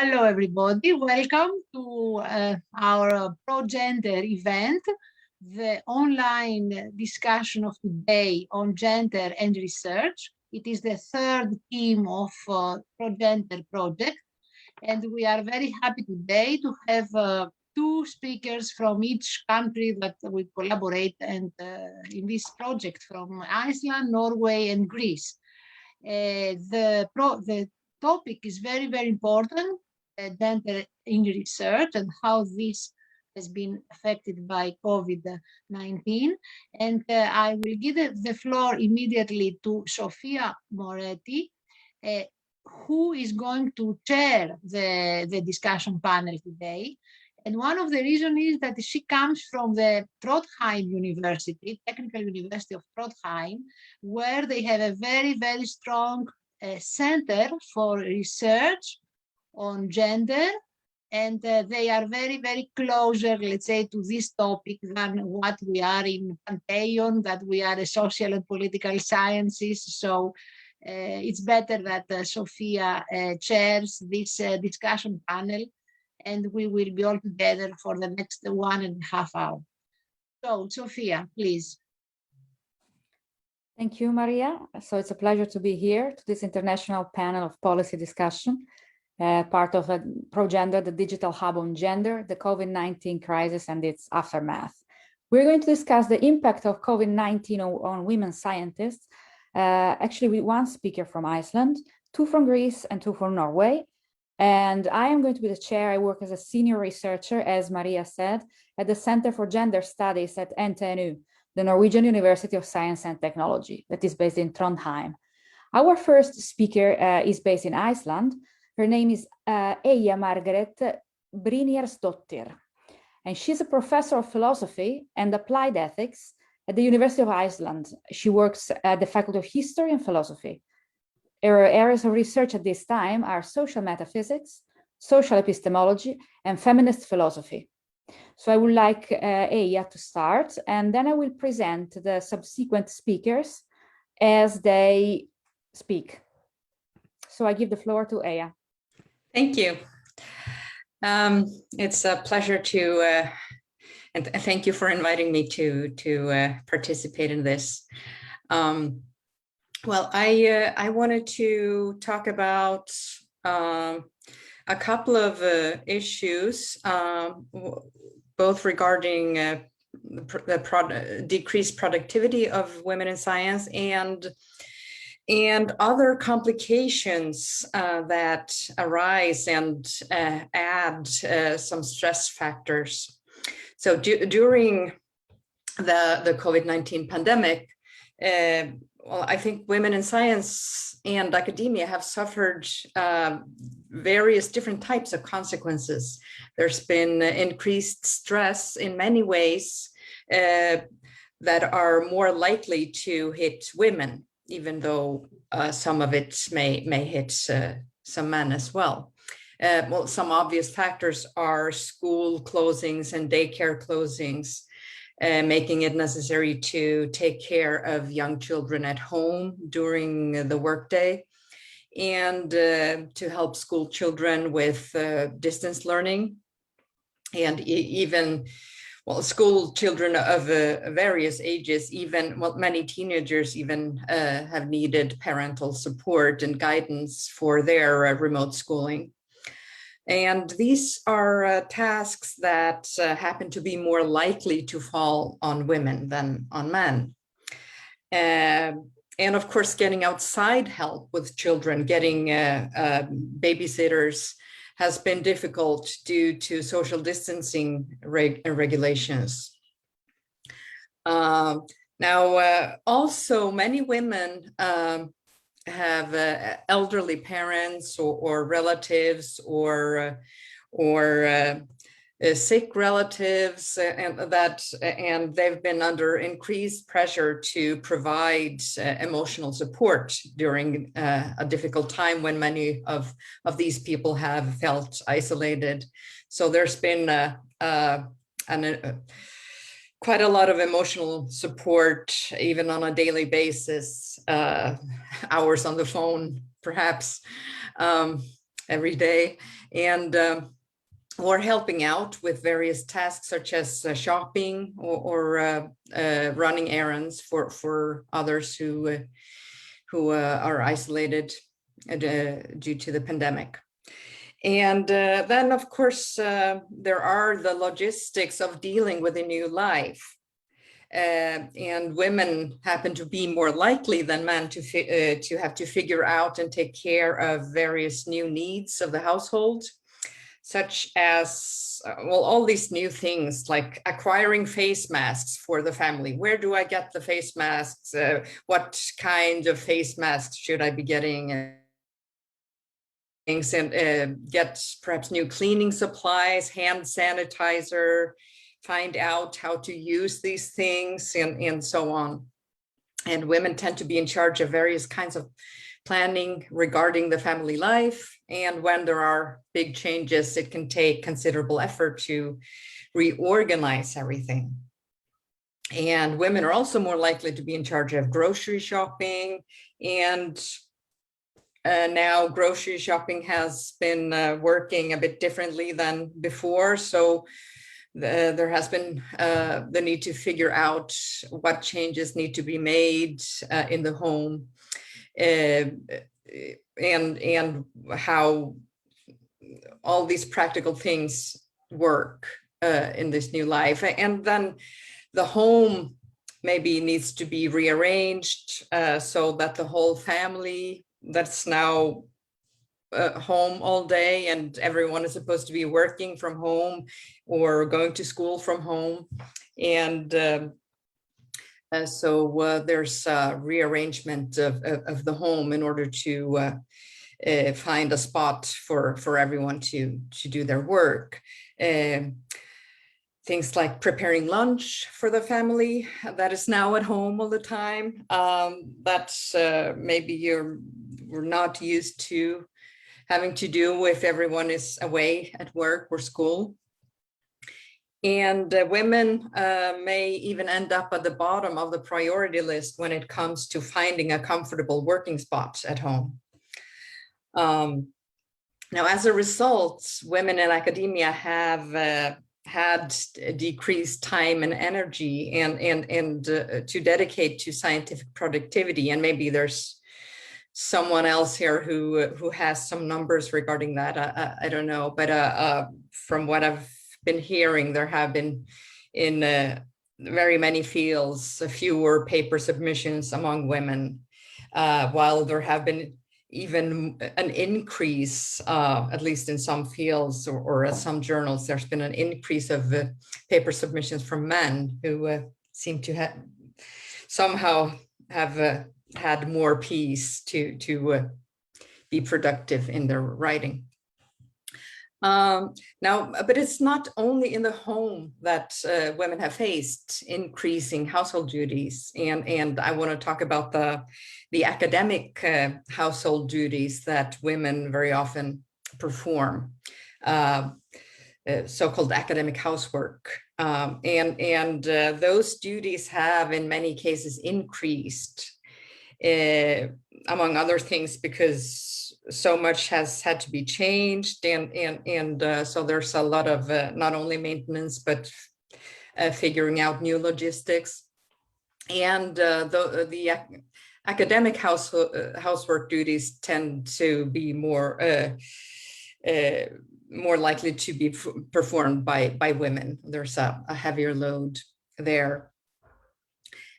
Hello, everybody. Welcome to our ProGender event, the online discussion of today on gender and research. It is the third team of ProGender project, and we are very happy today to have two speakers from each country that we collaborate and in this project, from Iceland, Norway, and Greece. The topic is very, very important, gender in research and how this has been affected by COVID-19. And I will give the floor immediately to Sofia Moretti, who is going to chair the discussion panel today. And one of the reasons is that she comes from the Trondheim University, Technical University of Trondheim, where they have a very, very strong center for research on gender. And they are very, very closer, let's say, to this topic than what we are in Panteion, that we are a social and political sciences. So it's better that Sofia chairs this discussion panel, and we will be all together for the next 1.5 hours. So, Sofia, please. Thank you, Maria. So it's a pleasure to be here to this international panel of policy discussion, part of ProGender, the digital hub on gender, the COVID-19 crisis and its aftermath. We're going to discuss the impact of COVID-19 on women scientists, actually with one speaker from Iceland, two from Greece and two from Norway. And I am going to be the chair. I work as a senior researcher, as Maria said, at the Center for Gender Studies at NTNU, the Norwegian University of Science and Technology, that is based in Trondheim. Our first speaker is based in Iceland. Her name is Eyja Margrét Brynjarsdóttir, and she's a professor of philosophy and applied ethics at the University of Iceland. She works at the Faculty of History and Philosophy. Her areas of research at this time are social metaphysics, social epistemology, and feminist philosophy. So I would like Eyja to start, and then I will present the subsequent speakers as they speak. So I give the floor to Eyja. Thank you. It's a pleasure to, and thank you for inviting me to participate in this. Well, I wanted to talk about a couple of issues, both regarding the decreased productivity of women in science and other complications that arise and add some stress factors. So during the COVID-19 pandemic, well, I think women in science and academia have suffered various different types of consequences. There's been increased stress in many ways that are more likely to hit women, even though some of it may hit some men as well. Well, some obvious factors are school closings and daycare closings, making it necessary to take care of young children at home during the workday, and to help school children with distance learning, and even, well, school children of various ages, even, well, many teenagers even have needed parental support and guidance for their remote schooling. And these are tasks that happen to be more likely to fall on women than on men. And of course, getting outside help with children, getting babysitters has been difficult due to social distancing regulations. Now, also many women have elderly parents or relatives or sick relatives, and they've been under increased pressure to provide emotional support during a difficult time when many of these people have felt isolated. So there's been quite a lot of emotional support, even on a daily basis, hours on the phone, perhaps. every day, and or helping out with various tasks such as shopping or running errands for others who are isolated due to the pandemic. And then, of course, there are the logistics of dealing with a new life. And women happen to be more likely than men to have to figure out and take care of various new needs of the household, such as, well, all these new things like acquiring face masks for the family. Where do I get the face masks? What kind of face masks should I be getting? And get perhaps new cleaning supplies, hand sanitizer, find out how to use these things, and so on. And women tend to be in charge of various kinds of planning regarding the family life. And when there are big changes, it can take considerable effort to reorganize everything. And women are also more likely to be in charge of grocery shopping. And now grocery shopping has been working a bit differently than before. So there has been the need to figure out what changes need to be made in the home, and how all these practical things work in this new life. And then the home maybe needs to be rearranged so that the whole family that's now home all day, and everyone is supposed to be working from home or going to school from home. And so there's a rearrangement of the home in order to find a spot for everyone to do their work. Things like preparing lunch for the family that is now at home all the time. That's maybe we're not used to having to do if everyone is away at work or school. And women may even end up at the bottom of the priority list when it comes to finding a comfortable working spot at home. Now, as a result, women in academia have had decreased time and energy and to dedicate to scientific productivity. And maybe there's someone else here who has some numbers regarding that. I don't know, but from what I've been hearing, there have been in very many fields fewer paper submissions among women, while there have been even an increase, at least in some fields or at some journals, there's been an increase of paper submissions from men who seem to somehow have had more peace to be productive in their writing. Now, but it's not only in the home that women have faced increasing household duties, and I want to talk about the academic household duties that women very often perform, so-called academic housework, and those duties have in many cases increased, among other things, because so much has had to be changed, and so there's a lot of not only maintenance but figuring out new logistics. And the academic housework duties tend to be more likely to be performed by women. There's a heavier load there.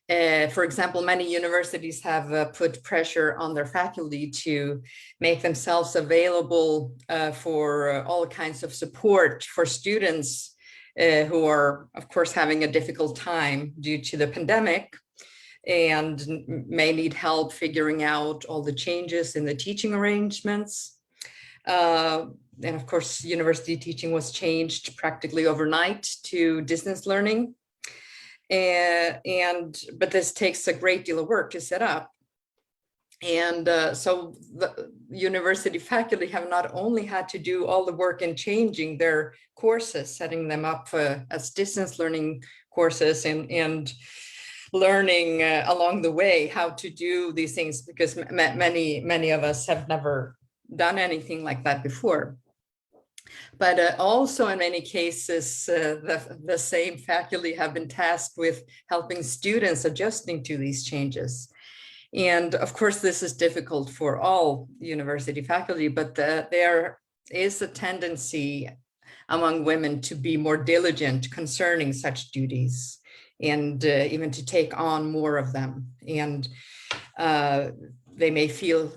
For example, many universities have put pressure on their faculty to make themselves available for all kinds of support for students who are, of course, having a difficult time due to the pandemic and may need help figuring out all the changes in the teaching arrangements. And of course, university teaching was changed practically overnight to distance learning. But this takes a great deal of work to set up. And so the university faculty have not only had to do all the work in changing their courses, setting them up as distance learning courses and learning along the way how to do these things, because many of us have never done anything like that before. But also in many cases, the same faculty have been tasked with helping students adjusting to these changes. And of course, this is difficult for all university faculty, but there is a tendency among women to be more diligent concerning such duties and even to take on more of them. And they may feel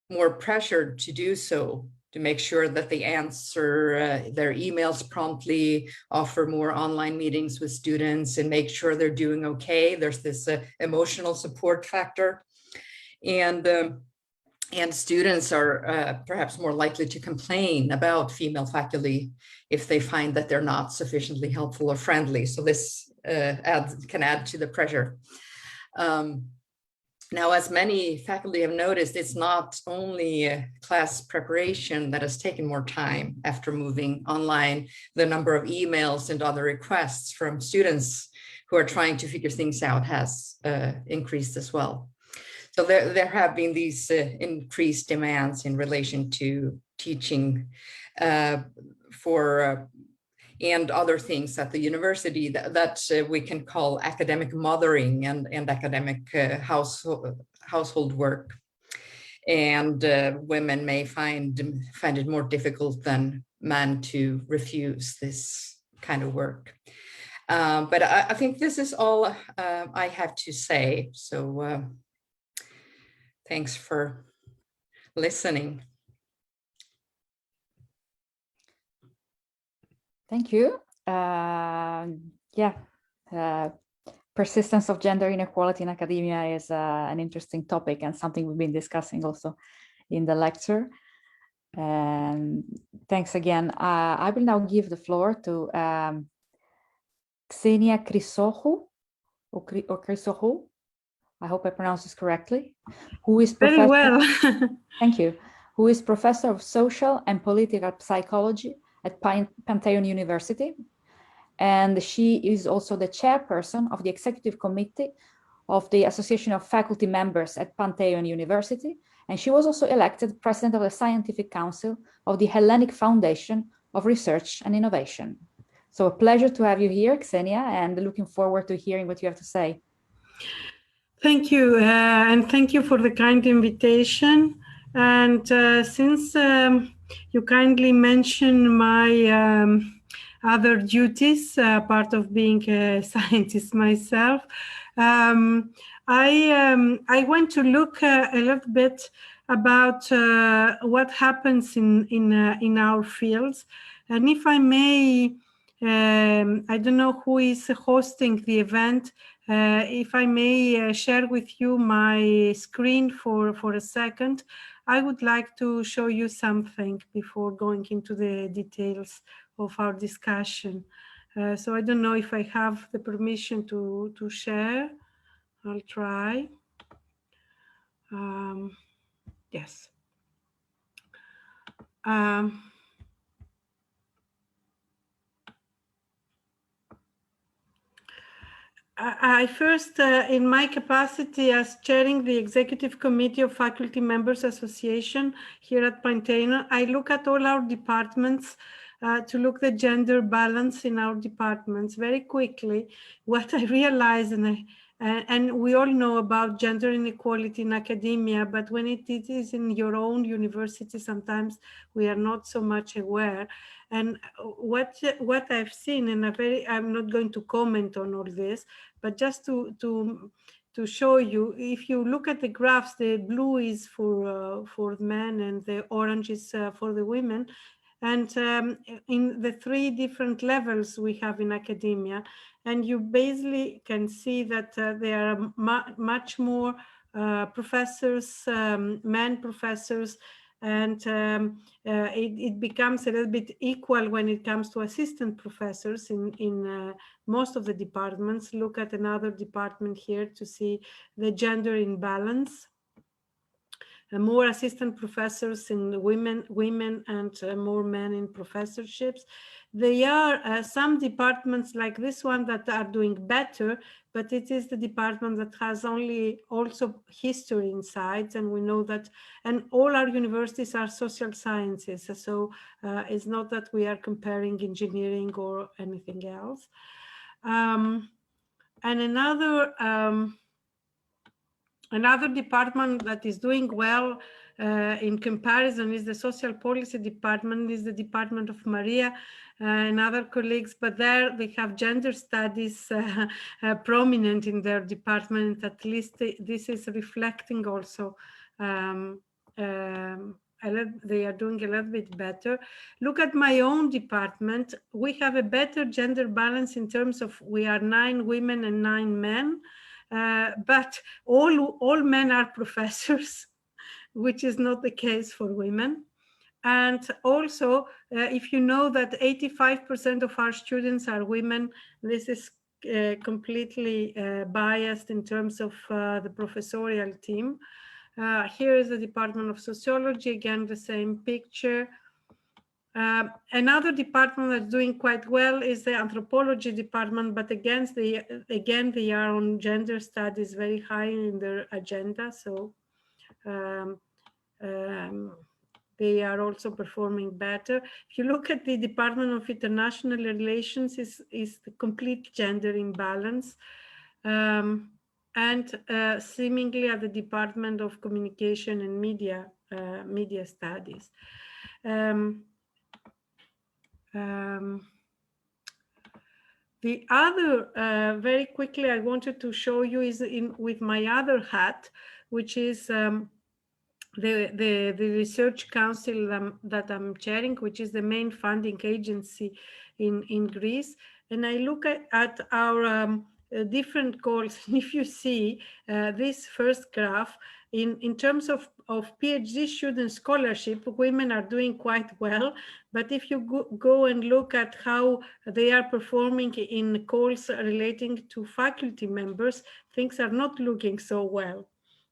more pressured to do so, to make sure that they answer their emails promptly, offer more online meetings with students, and make sure they're doing okay. There's this emotional support factor. And students are perhaps more likely to complain about female faculty if they find that they're not sufficiently helpful or friendly. So this can add to the pressure. Now, as many faculty have noticed, it's not only class preparation that has taken more time after moving online. The number of emails and other requests from students who are trying to figure things out has increased as well. So there have been these increased demands in relation to teaching and other things at the university that we can call academic mothering and academic household work. And women may find it more difficult than men to refuse this kind of work. But I think this is all I have to say. So thanks for listening. Thank you. Persistence of gender inequality in academia is an interesting topic and something we've been discussing also in the lecture. And thanks again. I will now give the floor to Xenia Chryssochoou, or Chryssochoou. I hope I pronounced this correctly. Who is very well. Thank you. Who is professor of social and political psychology at Panteion University. And she is also the chairperson of the executive committee of the Association of Faculty Members at Panteion University. And she was also elected president of the Scientific Council of the Hellenic Foundation of Research and Innovation. So a pleasure to have you here, Xenia, and looking forward to hearing what you have to say. Thank you, and thank you for the kind invitation. And since you kindly mentioned my other duties, part of being a scientist myself, I want to look a little bit about what happens in our fields. And if I may, I don't know who is hosting the event. If I may share with you my screen for a second, I would like to show you something before going into the details of our discussion. So I don't know if I have the permission to share. I'll try. Yes. I first, in my capacity as chairing the Executive Committee of Faculty Members Association here at Panteion, I look at all our departments to look at the gender balance in our departments. Very quickly, what I realized, and we all know about gender inequality in academia, but when it is in your own university, sometimes we are not so much aware. And what I've seen, and I'm not going to comment on all this, but just to show you, if you look at the graphs, the blue is for men and the orange is for the women. And in the three different levels we have in academia, and you basically can see that there are much more professors, men professors, and it becomes a little bit equal when it comes to assistant professors in most of the departments. Look at another department here to see the gender imbalance. more assistant professors in women and more men in professorships. There are some departments like this one that are doing better, but it is the department that has only also history inside, and we know that, and all our universities are social sciences, so it's not that we are comparing engineering or anything else. And another department that is doing well in comparison is the social policy department, is the department of Maria and other colleagues, but there they have gender studies prominent in their department. At least this is reflecting also they are doing a little bit better. Look at my own department. We have a better gender balance in terms of we are 9 women and 9 men. But all men are professors, which is not the case for women. And also, if you know that 85% of our students are women, this is completely biased in terms of the professorial team. Here is the Department of Sociology, again, the same picture. Another department that's doing quite well is the anthropology department, but again, they are on gender studies very high in their agenda. So they are also performing better. If you look at the Department of International Relations, is the complete gender imbalance. And seemingly at the Department of Communication and Media Studies. The other, very quickly, I wanted to show you is with my other hat, which is the Research Council that I'm chairing, which is the main funding agency in Greece. And I look at our different goals. And if you see this first graph, in terms of PhD student scholarship, women are doing quite well. But if you go and look at how they are performing in calls relating to faculty members, things are not looking so well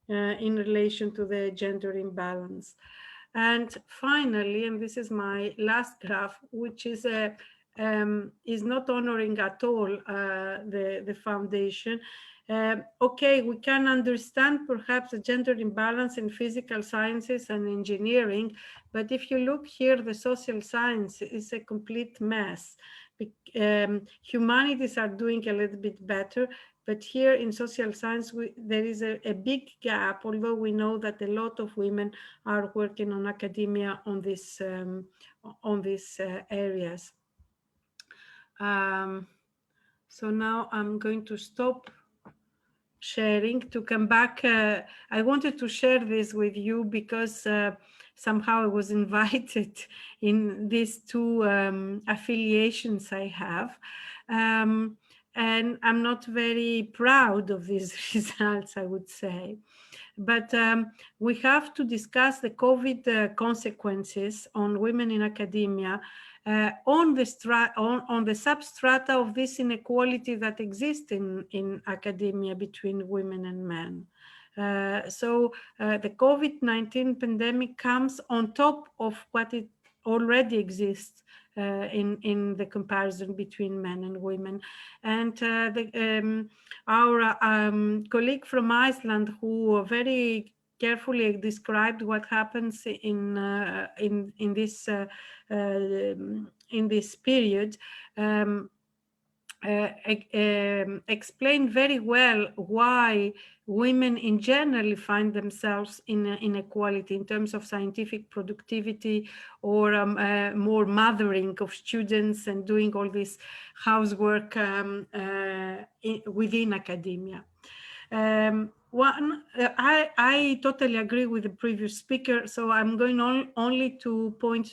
in relation to the gender imbalance. And finally, and this is my last graph, which is not honoring at all the foundation. Okay, we can understand perhaps the gender imbalance in physical sciences and engineering, but if you look here, the social science is a complete mess. Humanities are doing a little bit better, but here in social science, there is a big gap, although we know that a lot of women are working on academia on these areas. So now I'm going to stop sharing to come back. I wanted to share this with you because somehow I was invited in these 2 affiliations I have. And I'm not very proud of these results, I would say. But we have to discuss the COVID consequences on women in academia on the substrata of this inequality that exists in academia between women and men. So the COVID-19 pandemic comes on top of what it already exists in the comparison between men and women. And our colleague from Iceland, who very carefully described what happens in this period, explained very well why women in general find themselves in inequality in terms of scientific productivity or more mothering of students and doing all this housework within academia. I totally agree with the previous speaker, so I'm going only to bring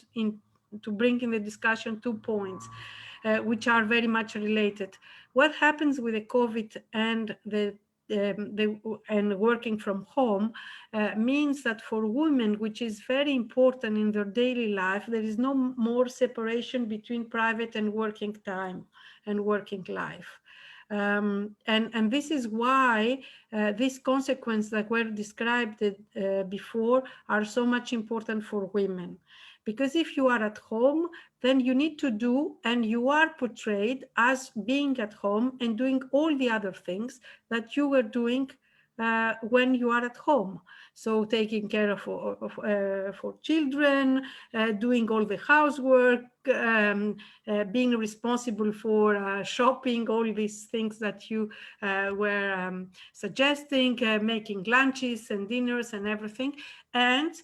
in the discussion 2 points. Which are very much related. What happens with the COVID and and working from home means that for women, which is very important in their daily life, there is no more separation between private and working time and working life. And this is why these consequences that were described before are so much important for women. Because if you are at home, then you need to do, and you are portrayed as being at home and doing all the other things that you were doing when you are at home. So taking care of for children, doing all the housework, being responsible for shopping, all these things that you were suggesting, making lunches and dinners and everything. And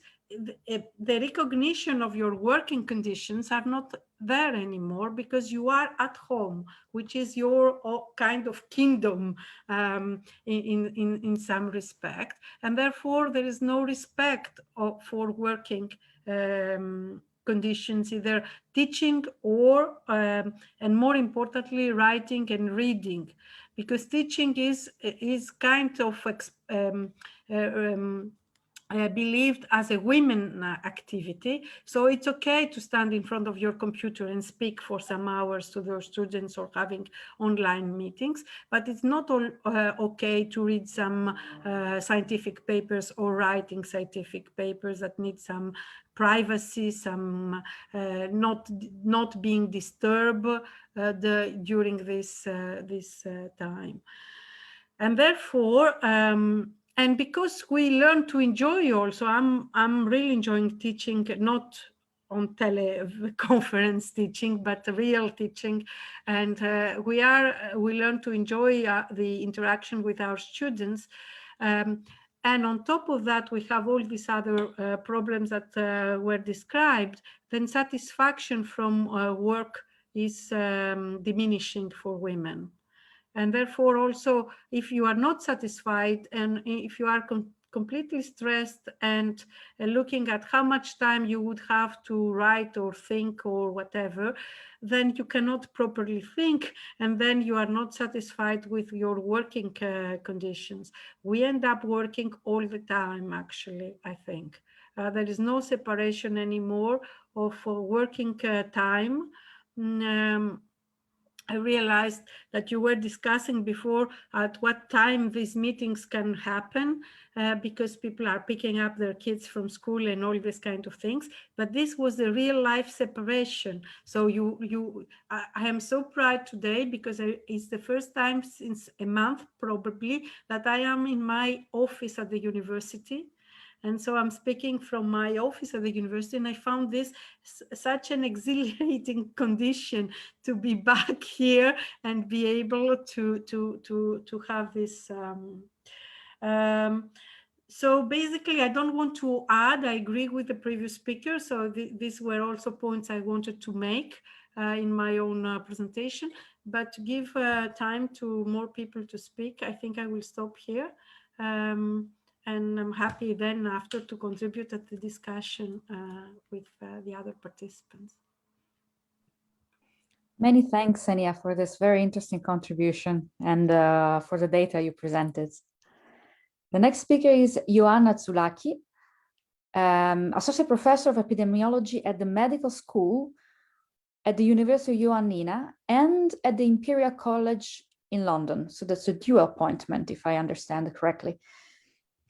the recognition of your working conditions are not there anymore, because you are at home, which is your kind of kingdom in some respect, and therefore there is no respect for working conditions, either teaching or and more importantly writing and reading, because teaching is kind of believed as a women activity. So it's okay to stand in front of your computer and speak for some hours to your students or having online meetings, but it's not okay to read some scientific papers or writing scientific papers that need some privacy, some not being disturbed during this time. And therefore, and because we learn to enjoy also, I'm really enjoying teaching, not on teleconference teaching, but real teaching. And we learn to enjoy the interaction with our students. And on top of that, we have all these other problems that were described. Then satisfaction from work is diminishing for women. And therefore also, if you are not satisfied and if you are completely stressed and looking at how much time you would have to write or think or whatever, then you cannot properly think, and then you are not satisfied with your working conditions. We end up working all the time, actually, I think. There is no separation anymore of working time. I realized that you were discussing before at what time these meetings can happen because people are picking up their kids from school and all these kind of things. But this was the real life separation. So I am so proud today because it's the first time since a month probably that I am in my office at the university. And so I'm speaking from my office at the university, and I found this such an exhilarating condition to be back here and be able to have this. So basically, I don't want to add, I agree with the previous speaker. So these were also points I wanted to make in my own presentation, but to give time to more people to speak, I think I will stop here. And I'm happy then after to contribute at the discussion with the other participants. Many thanks, Xenia, for this very interesting contribution and for the data you presented. The next speaker is Joanna Zulaki, Associate Professor of Epidemiology at the Medical School at the University of Ioannina and at the Imperial College in London. So that's a dual appointment, if I understand it correctly.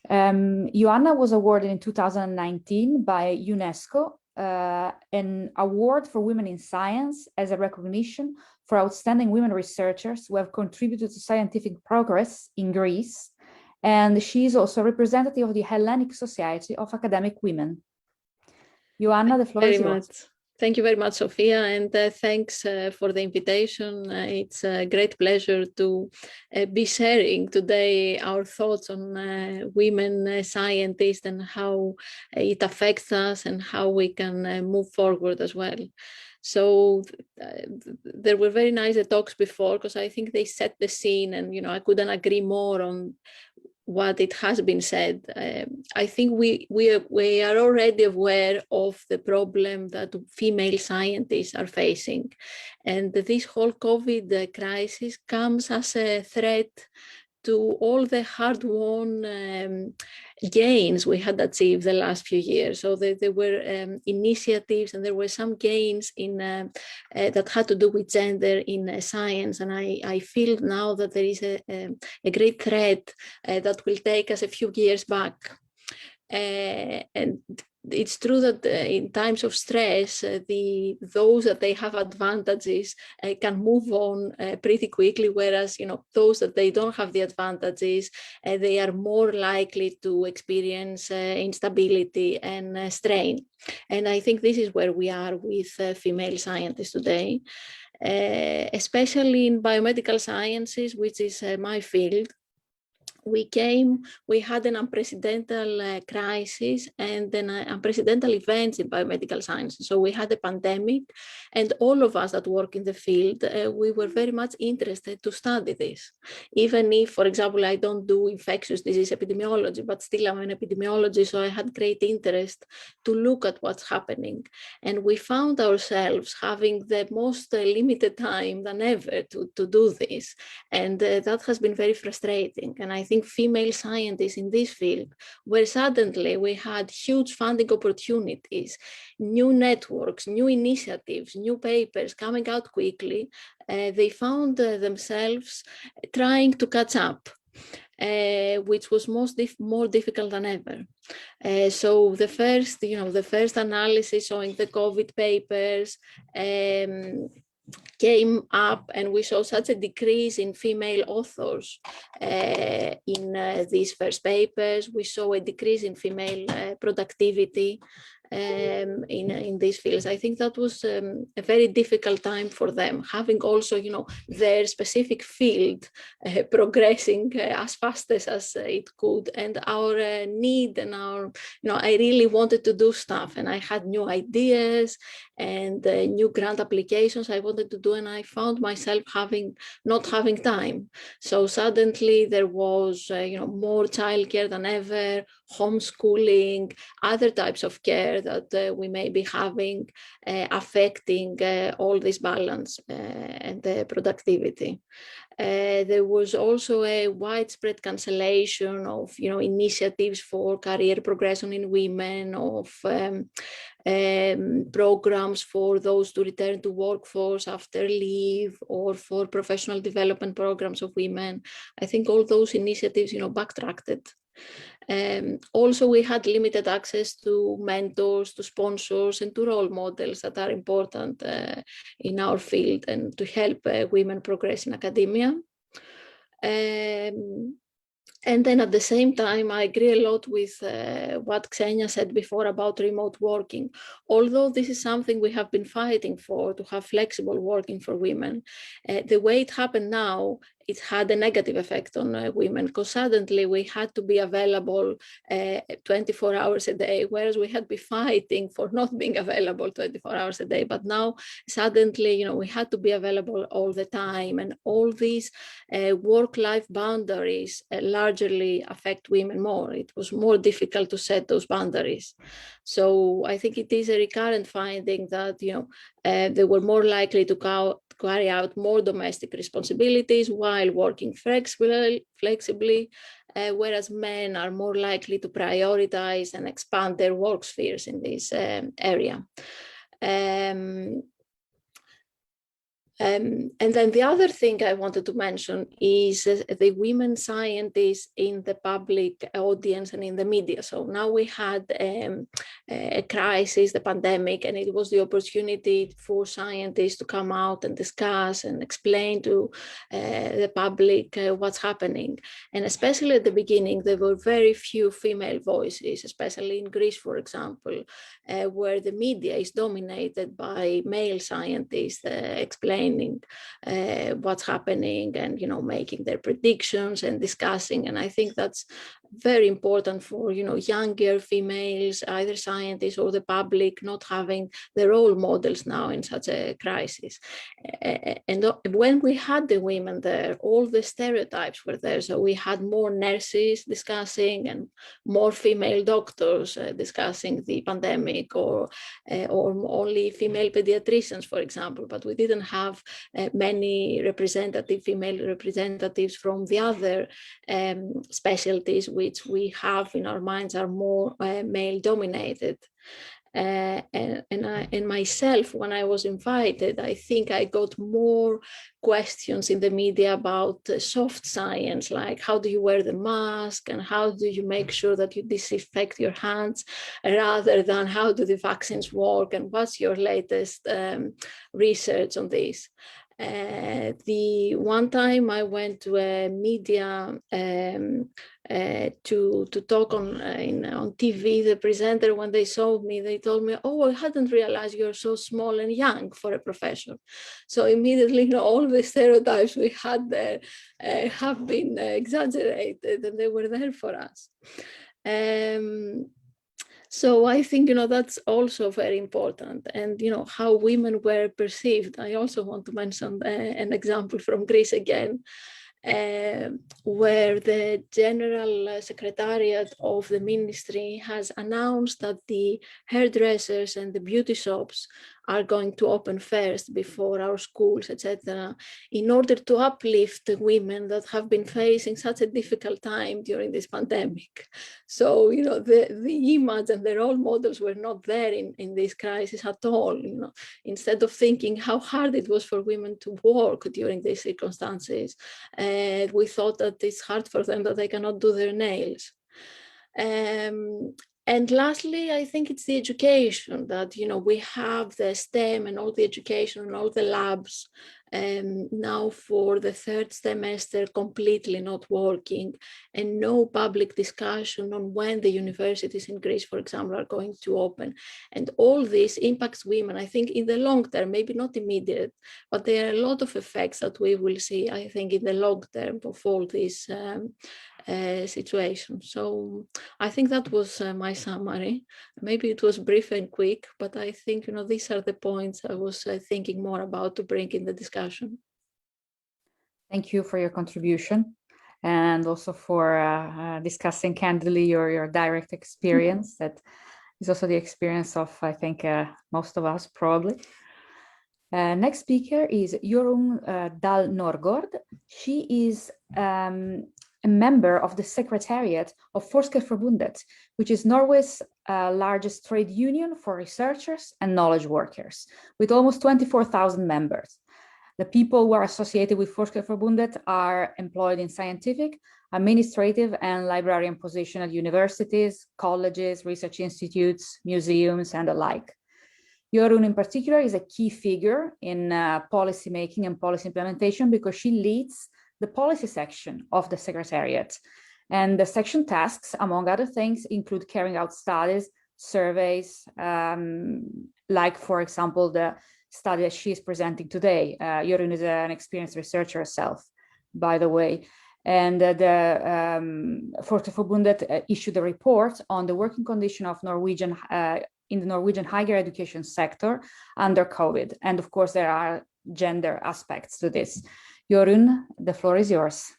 Joanna was awarded in 2019 by UNESCO an award for women in science as a recognition for outstanding women researchers who have contributed to scientific progress in Greece. And she is also a representative of the Hellenic Society of Academic Women. Joanna, the floor is yours. Thank you very much, Sophia, and thanks for the invitation. It's a great pleasure to be sharing today our thoughts on women scientists and how it affects us and how we can move forward as well. So there were very nice talks before because I think they set the scene, and I couldn't agree more on what it has been said. I think we are already aware of the problem that female scientists are facing. And this whole COVID crisis comes as a threat to all the hard-won gains we had achieved the last few years. So there were initiatives, and there were some gains in that had to do with gender in science. And I feel now that there is a great thread that will take us a few years back. And it's true that in times of stress, those that they have advantages can move on pretty quickly, whereas those that they don't have the advantages, they are more likely to experience instability and strain. And I think this is where we are with female scientists today, especially in biomedical sciences, which is my field. We had an unprecedented crisis and then unprecedented events in biomedical sciences. So we had a pandemic, and all of us that work in the field, we were very much interested to study this. Even if, for example, I don't do infectious disease epidemiology, but still I'm an epidemiologist, so I had great interest to look at what's happening. And we found ourselves having the most limited time than ever to do this. And that has been very frustrating. And I think female scientists in this field, where suddenly we had huge funding opportunities, new networks, new initiatives, new papers coming out quickly, they found themselves trying to catch up, which was more difficult than ever. So the first analysis showing the COVID papers came up, and we saw such a decrease in female authors in these first papers. We saw a decrease in female productivity in these fields. I think that was a very difficult time for them, having also, their specific field progressing as fast as it could, and our need and our, I really wanted to do stuff, and I had new ideas and new grant applications I wanted to do, and I found myself not having time. So suddenly there was, more childcare than ever, homeschooling, other types of care that we may be having, affecting all this balance and productivity. There was also a widespread cancellation of, initiatives for career progression in women, of programs for those to return to workforce after leave, or for professional development programs of women. I think all those initiatives, backtracked. Also, we had limited access to mentors, to sponsors, and to role models that are important in our field and to help women progress in academia. And then at the same time, I agree a lot with what Xenia said before about remote working. Although this is something we have been fighting for, to have flexible working for women, the way it happened now, it had a negative effect on women, because suddenly we had to be available 24 hours a day, whereas we had been fighting for not being available 24 hours a day. But now suddenly, we had to be available all the time, and all these work-life boundaries largely affect women more. It was more difficult to set those boundaries. So I think it is a recurrent finding that, they were more likely to carry out more domestic responsibilities while working flexibly, whereas men are more likely to prioritize and expand their work spheres in this area. And then the other thing I wanted to mention is the women scientists in the public audience and in the media. So now we had a crisis, the pandemic, and it was the opportunity for scientists to come out and discuss and explain to the public what's happening. And especially at the beginning, there were very few female voices, especially in Greece, for example, where the media is dominated by male scientists explaining what's happening and, making their predictions and discussing. And I think that's very important for, younger females, either scientists or the public, not having the role models now in such a crisis. And when we had the women there, all the stereotypes were there. So we had more nurses discussing and more female doctors discussing the pandemic, or only female pediatricians, for example, but we didn't have have many female representatives from the other specialties, which we have in our minds are more male dominated. And myself, when I was invited, I think I got more questions in the media about soft science, like how do you wear the mask and how do you make sure that you disinfect your hands, rather than how do the vaccines work and what's your latest research on this. The one time I went to a media to talk on TV, the presenter, when they saw me, they told me, "Oh, I hadn't realized you're so small and young for a profession." So immediately, all the stereotypes we had there have been exaggerated, and they were there for us. So I think, that's also very important. And, how women were perceived. I also want to mention an example from Greece again, where the General Secretariat of the Ministry has announced that the hairdressers and the beauty shops are going to open first before our schools, etc., in order to uplift the women that have been facing such a difficult time during this pandemic. So, the image and the role models were not there in this crisis at all. Instead of thinking how hard it was for women to work during these circumstances, we thought that it's hard for them that they cannot do their nails. And lastly, I think it's the education that, we have the STEM and all the education and all the labs now for the third semester completely not working, and no public discussion on when the universities in Greece, for example, are going to open. And all this impacts women, I think, in the long term, maybe not immediate, but there are a lot of effects that we will see, I think, in the long term of all these situation. So I think that was my summary. Maybe it was brief and quick, but I think, these are the points I was thinking more about to bring in the discussion. Thank you for your contribution, and also for discussing candidly your direct experience. That is also the experience of, I think, most of us probably. Next speaker is Jorunn Dahl Norgård. She is a member of the Secretariat of Forskerforbundet, which is Norway's largest trade union for researchers and knowledge workers, with almost 24,000 members. The people who are associated with Forskerforbundet are employed in scientific, administrative, and librarian positions at universities, colleges, research institutes, museums, and the like. Jorunn in particular is a key figure in policy making and policy implementation because she leads the policy section of the Secretariat. And the section tasks, among other things, include carrying out studies, surveys, like, for example, the study that she is presenting today. Jorunn is an experienced researcher herself, by the way. And the Forskerforbundet issued a report on the working condition of Norwegian in the Norwegian higher education sector under COVID. And of course, there are gender aspects to this. Jorunn, the floor is yours.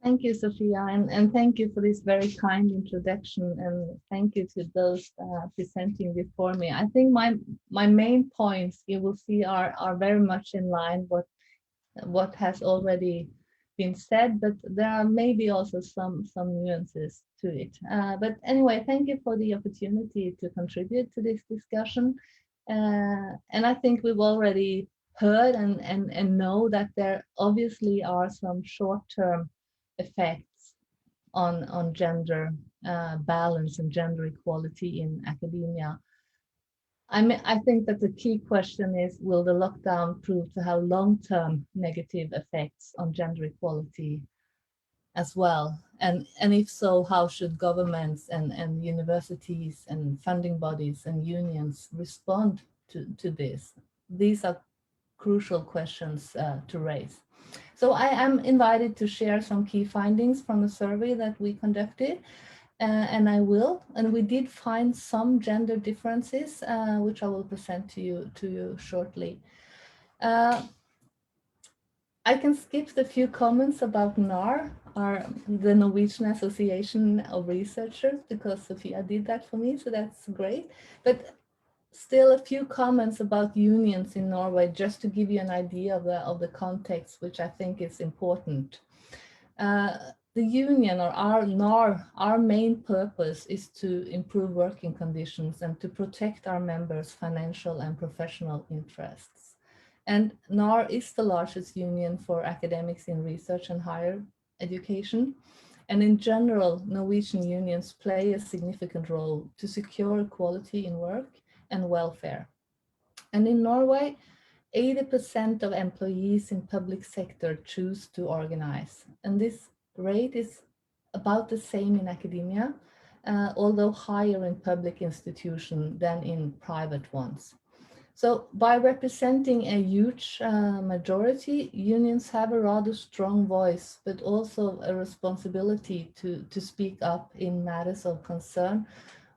Thank you, Sophia, and thank you for this very kind introduction, and thank you to those presenting before me. I think my main points you will see are very much in line with what has already been said, but there are maybe also some nuances to it. But anyway, thank you for the opportunity to contribute to this discussion. And I think we've already heard and know that there obviously are some short-term effects on gender balance and gender equality in academia. I think that the key question is, will the lockdown prove to have long-term negative effects on gender equality as well? And if so, how should governments and universities and funding bodies and unions respond to this? These are crucial questions to raise. So I am invited to share some key findings from the survey that we conducted, and we did find some gender differences, which I will present to you shortly. I can skip the few comments about NAR, the Norwegian Association of Researchers, because Sophia did that for me, so that's great. But still a few comments about unions in Norway, just to give you an idea of the context, which I think is important. The union, or our main purpose is to improve working conditions and to protect our members' financial and professional interests. And NAR is the largest union for academics in research and higher education. And in general, Norwegian unions play a significant role to secure equality in work and welfare. And in Norway, 80% of employees in public sector choose to organize. And this rate is about the same in academia, although higher in public institutions than in private ones. So by representing a huge majority, unions have a rather strong voice, but also a responsibility to speak up in matters of concern,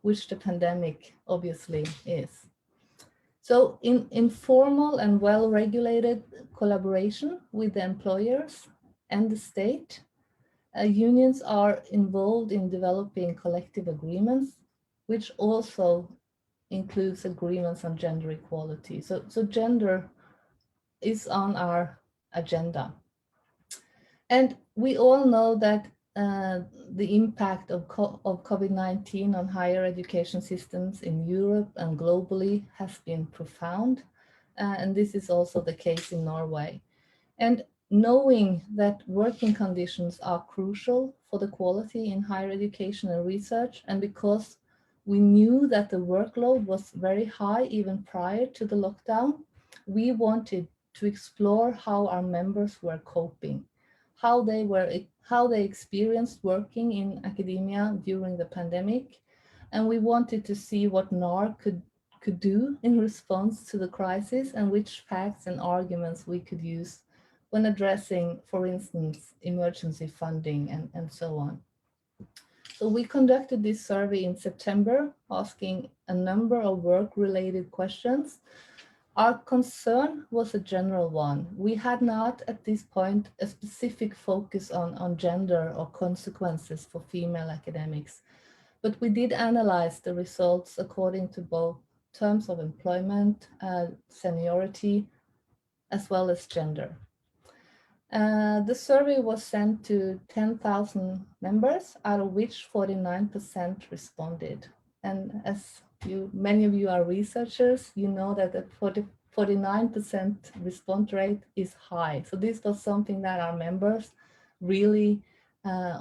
which the pandemic obviously is. So in informal and well-regulated collaboration with the employers and the state, unions are involved in developing collective agreements, which also includes agreements on gender equality. So gender is on our agenda. And we all know that the impact of COVID-19 on higher education systems in Europe and globally has been profound. And this is also the case in Norway. And knowing that working conditions are crucial for the quality in higher education and research, and because we knew that the workload was very high even prior to the lockdown, we wanted to explore how our members were coping, how they experienced working in academia during the pandemic. And we wanted to see what NAR could do in response to the crisis, and which facts and arguments we could use when addressing, for instance, emergency funding and so on. So we conducted this survey in September, asking a number of work-related questions. Our concern was a general one. We had not at this point a specific focus on gender or consequences for female academics, but we did analyze the results according to both terms of employment, seniority, as well as gender. The survey was sent to 10,000 members, out of which 49% responded. And as many of you are researchers, you know that the 49% response rate is high. So this was something that our members really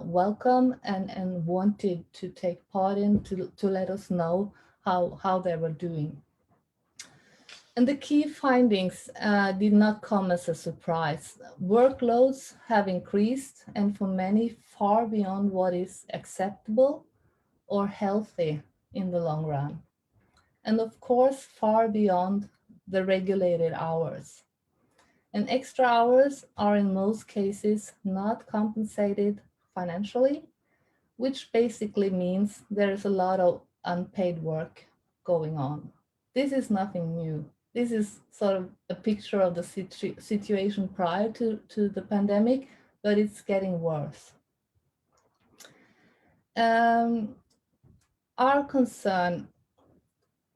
welcome and wanted to take part in, to let us know how they were doing. And the key findings did not come as a surprise. Workloads have increased, and for many, far beyond what is acceptable or healthy in the long run. And of course, far beyond the regulated hours. And extra hours are in most cases not compensated financially, which basically means there is a lot of unpaid work going on. This is nothing new. This is sort of a picture of the situation prior to the pandemic, but it's getting worse. Our concern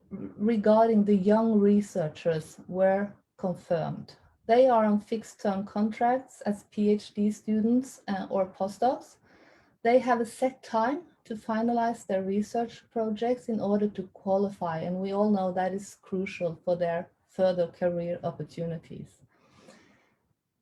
regarding the young researchers were confirmed. They are on fixed-term contracts as PhD students or postdocs. They have a set time to finalize their research projects in order to qualify, and we all know that is crucial for their further career opportunities.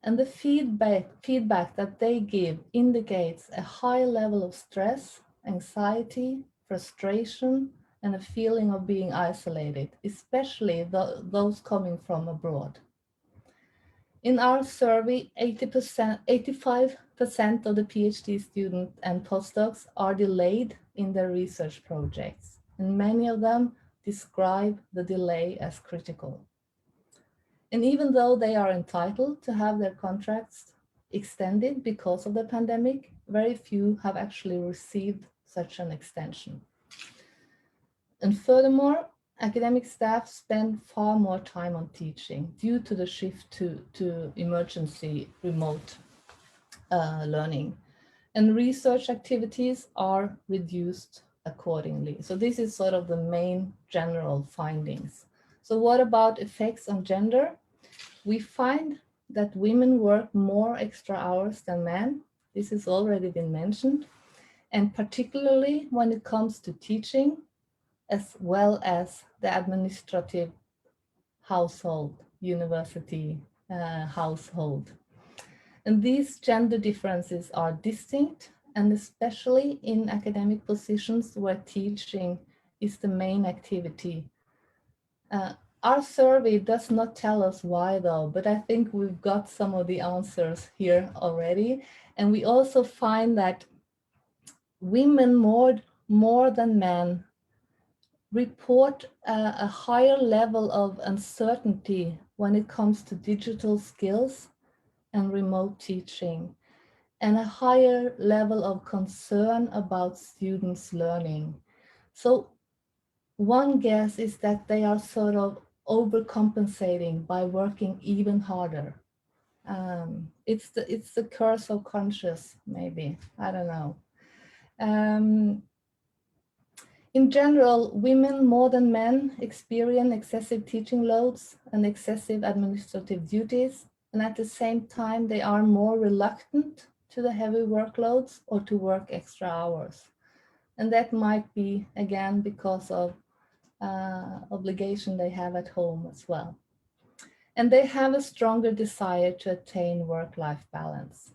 And the feedback that they give indicates a high level of stress, anxiety, frustration, and a feeling of being isolated, especially those coming from abroad. In our survey, 85% of the PhD students and postdocs are delayed in their research projects, and many of them describe the delay as critical. And even though they are entitled to have their contracts extended because of the pandemic, very few have actually received such an extension. And furthermore, academic staff spend far more time on teaching due to the shift to emergency remote learning. And research activities are reduced accordingly. So this is sort of the main general findings. So what about effects on gender? We find that women work more extra hours than men. This has already been mentioned. And particularly when it comes to teaching, as well as the administrative household, university household. And these gender differences are distinct, and especially in academic positions where teaching is the main activity. Our survey does not tell us why though, but I think we've got some of the answers here already. And we also find that women more than men report a higher level of uncertainty when it comes to digital skills and remote teaching, and a higher level of concern about students' learning. So one guess is that they are sort of overcompensating by working even harder. It's the curse of conscious, maybe, I don't know. In general, women more than men experience excessive teaching loads and excessive administrative duties, and at the same time, they are more reluctant to the heavy workloads or to work extra hours. And that might be, again, because of obligation they have at home as well. And they have a stronger desire to attain work-life balance.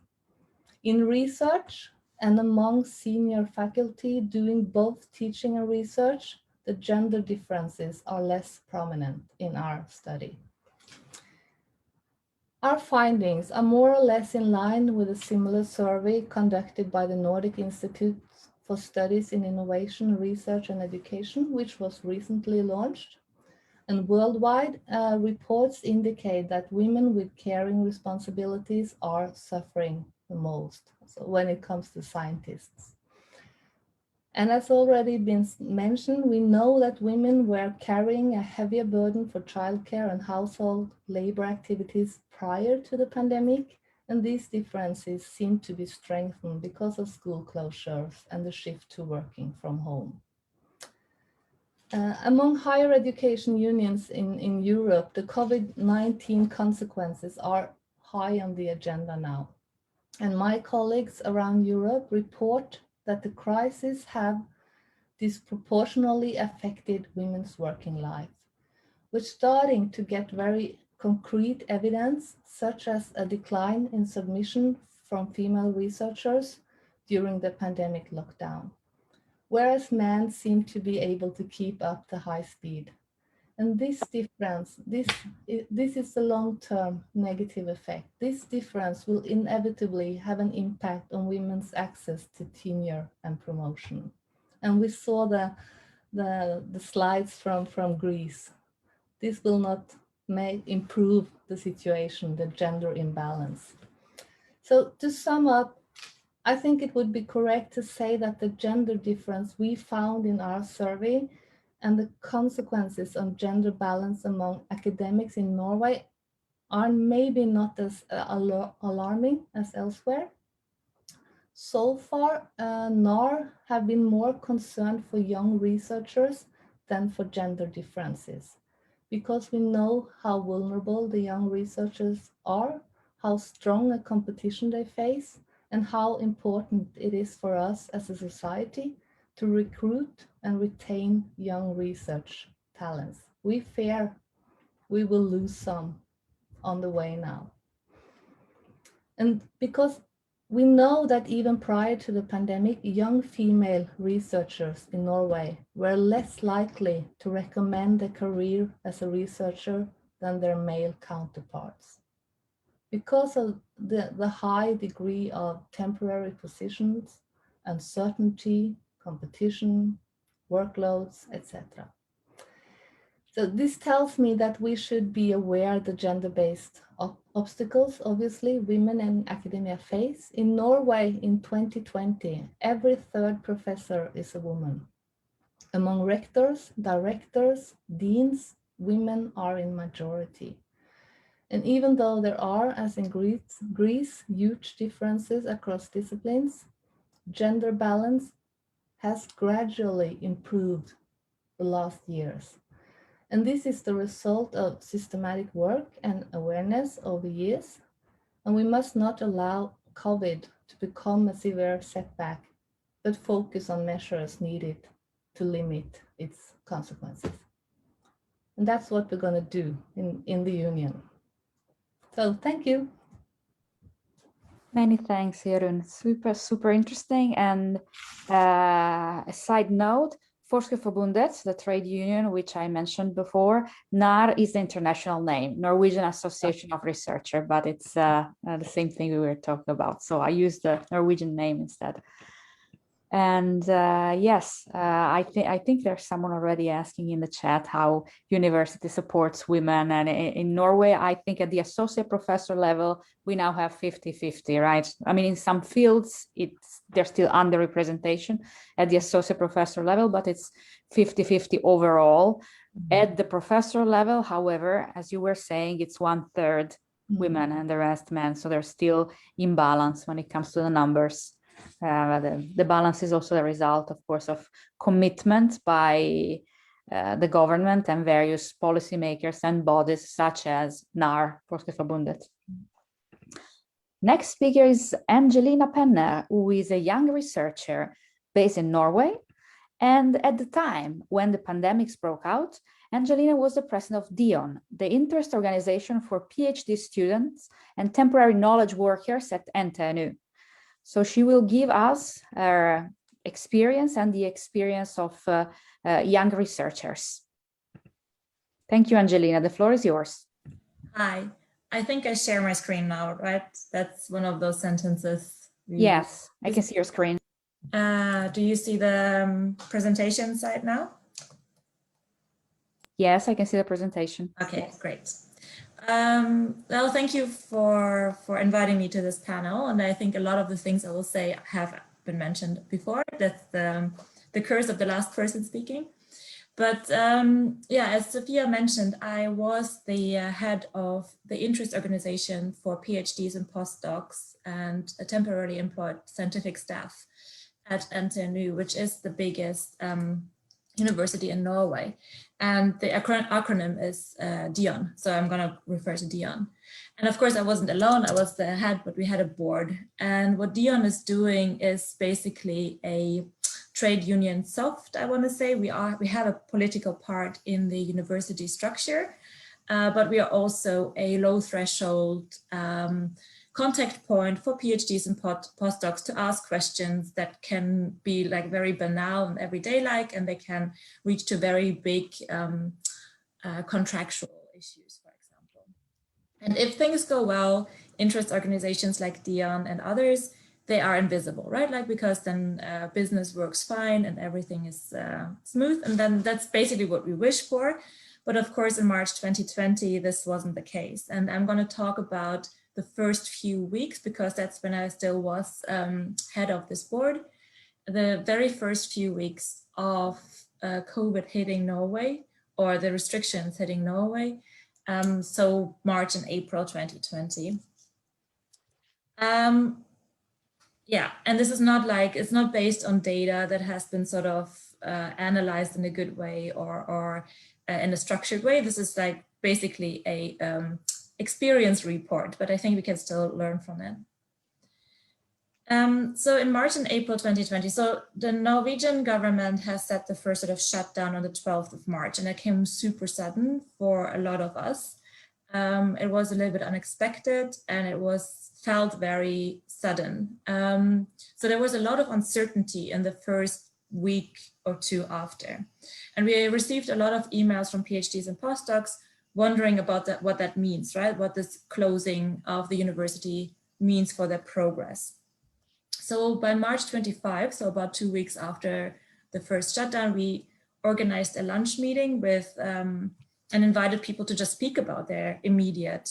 In research and among senior faculty doing both teaching and research, the gender differences are less prominent in our study. Our findings are more or less in line with a similar survey conducted by the Nordic Institute for Studies in Innovation, Research and Education, which was recently launched. And worldwide, reports indicate that women with caring responsibilities are suffering the most, so when it comes to scientists. And as already been mentioned, we know that women were carrying a heavier burden for childcare and household labor activities prior to the pandemic, and these differences seem to be strengthened because of school closures and the shift to working from home. Among higher education unions in Europe, the COVID-19 consequences are high on the agenda now. And my colleagues around Europe report that the crisis have disproportionately affected women's working life. We're starting to get very concrete evidence, such as a decline in submission from female researchers during the pandemic lockdown, whereas men seem to be able to keep up the high speed. And this difference, this is a long-term negative effect. This difference will inevitably have an impact on women's access to tenure and promotion. And we saw the slides from Greece. This will not improve the situation, the gender imbalance. So to sum up, I think it would be correct to say that the gender difference we found in our survey and the consequences on gender balance among academics in Norway are maybe not as alarming as elsewhere. So far, NAR have been more concerned for young researchers than for gender differences, because we know how vulnerable the young researchers are, how strong a competition they face, and how important it is for us as a society to recruit and retain young research talents. We fear we will lose some on the way now. And because we know that even prior to the pandemic, young female researchers in Norway were less likely to recommend a career as a researcher than their male counterparts, because of the high degree of temporary positions, uncertainty, competition, workloads, etc. So this tells me that we should be aware of the gender-based obstacles, obviously, women in academia face. In Norway in 2020, every third professor is a woman. Among rectors, directors, deans, women are in majority. And even though there are, as in Greece, huge differences across disciplines, gender balance has gradually improved the last years. And this is the result of systematic work and awareness over years. And we must not allow COVID to become a severe setback, but focus on measures needed to limit its consequences. And that's what we're going to do in the Union. So thank you. Many thanks, Jerun. Super interesting. And a side note, Forskerforbundet, the trade union, which I mentioned before, NAR is the international name, Norwegian Association of Researchers, but it's the same thing we were talking about. So I use the Norwegian name instead. And yes, I think there's someone already asking in the chat how university supports women. And in Norway, I think at the associate professor level, we now have 50-50, right? I mean, in some fields, there's still underrepresentation at the associate professor level, but it's 50-50 overall. At the professor level, however, as you were saying, it's 1/3 women and the rest men. So there's still imbalance when it comes to the numbers. The balance is also the result, of course, of commitment by the government and various policymakers and bodies such as NAR, Forskerforbundet. Next speaker is Angelina Penner, who is a young researcher based in Norway. And at the time when the pandemics broke out, Angelina was the president of DION, the interest organization for PhD students and temporary knowledge workers at NTNU. So she will give us her experience and the experience of young researchers. Thank you, Angelina. The floor is yours. Hi. I think I share my screen now, right? That's one of those sentences. Yes, I can see your screen. Do you see the presentation side now? Yes, I can see the presentation. Okay, great. Well, thank you for inviting me to this panel. And I think a lot of the things I will say have been mentioned before. That's the curse of the last person speaking. But yeah, as Sophia mentioned, I was the head of the interest organization for PhDs and postdocs and a temporarily employed scientific staff at NTNU, which is the biggest university in Norway. And the acronym is DION. So I'm going to refer to DION. And of course, I wasn't alone. I was the head, but we had a board. And what DION is doing is basically a trade union soft, I want to say. We have a political part in the university structure, but we are also a low threshold contact point for PhDs and postdocs to ask questions that can be like very banal and everyday like, and they can reach to very big contractual issues, for example. And if things go well, interest organizations like DION and others, they are invisible, right? Like, because then business works fine and everything is smooth. And then that's basically what we wish for. But of course, in March 2020, this wasn't the case. And I'm going to talk about the first few weeks, because that's when I still was head of this board. The very first few weeks of COVID hitting Norway, or the restrictions hitting Norway. So March and April 2020. Yeah, and this is not like, it's not based on data that has been sort of analyzed in a good way or in a structured way. This is like basically a experience report, but I think we can still learn from it. So in March and April 2020, so the Norwegian government has set the first sort of shutdown on the 12th of March, and it came super sudden for a lot of us. It was a little bit unexpected, and it felt very sudden. So there was a lot of uncertainty in the first week or two after. And we received a lot of emails from PhDs and postdocs wondering about what that means, right? What this closing of the university means for their progress. So by March 25, so about 2 weeks after the first shutdown, we organized a lunch meeting with and invited people to just speak about their immediate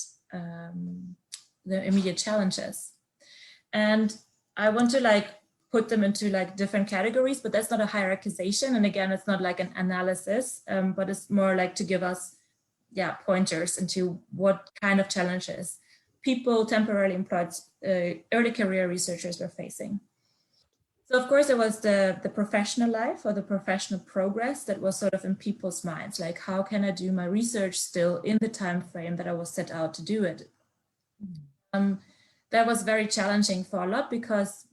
challenges. And I want to like put them into like different categories, but that's not a hierarchization. And again, it's not like an analysis, but it's more like to give us pointers into what kind of challenges people temporarily employed early career researchers were facing. So of course, there was the professional life or the professional progress that was sort of in people's minds, like how can I do my research still in the time frame that I was set out to do it? That was very challenging for a lot because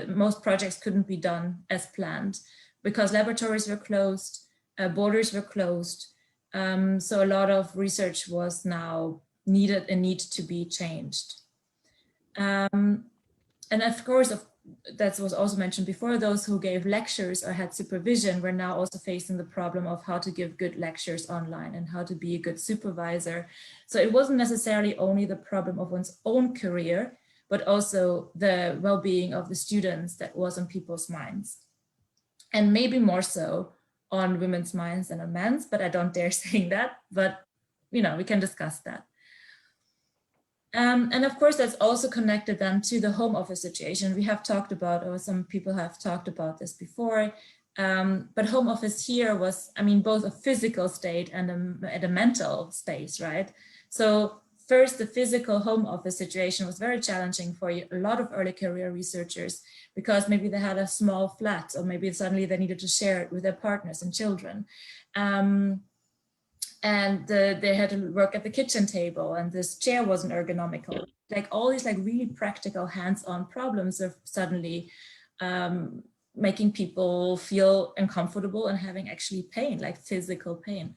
most projects couldn't be done as planned because laboratories were closed, borders were closed. So a lot of research was now needed and need to be changed. And of course, that was also mentioned before, those who gave lectures or had supervision were now also facing the problem of how to give good lectures online and how to be a good supervisor. So it wasn't necessarily only the problem of one's own career, but also the well-being of the students that was on people's minds. And maybe more so on women's minds than on men's, but I don't dare saying that, but you know, we can discuss that. And of course, that's also connected then to the home office situation. We have talked about, or some people have talked about this before, but home office here was, I mean, both a physical state and a mental space, right? So first, the physical home office situation was very challenging for a lot of early career researchers because maybe they had a small flat or maybe suddenly they needed to share it with their partners and children. And they had to work at the kitchen table and this chair wasn't ergonomical. Like all these like really practical hands-on problems are suddenly making people feel uncomfortable and having actually pain, like physical pain.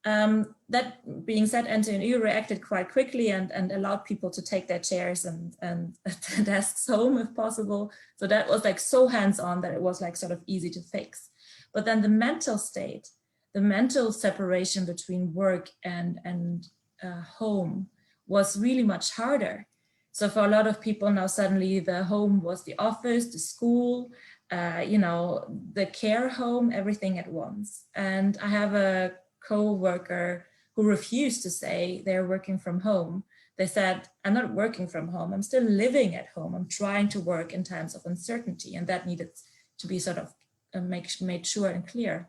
That being said, NTNU reacted quite quickly and allowed people to take their chairs and desks home if possible. So that was like so hands-on that it was like sort of easy to fix. But then the mental state, the mental separation between work and home was really much harder. So for a lot of people now suddenly the home was the office, the school, you know, the care home, everything at once. And I have a co-worker who refused to say they're working from home. They said, I'm not working from home, I'm still living at home. I'm trying to work in times of uncertainty, and that needed to be sort of made sure and clear.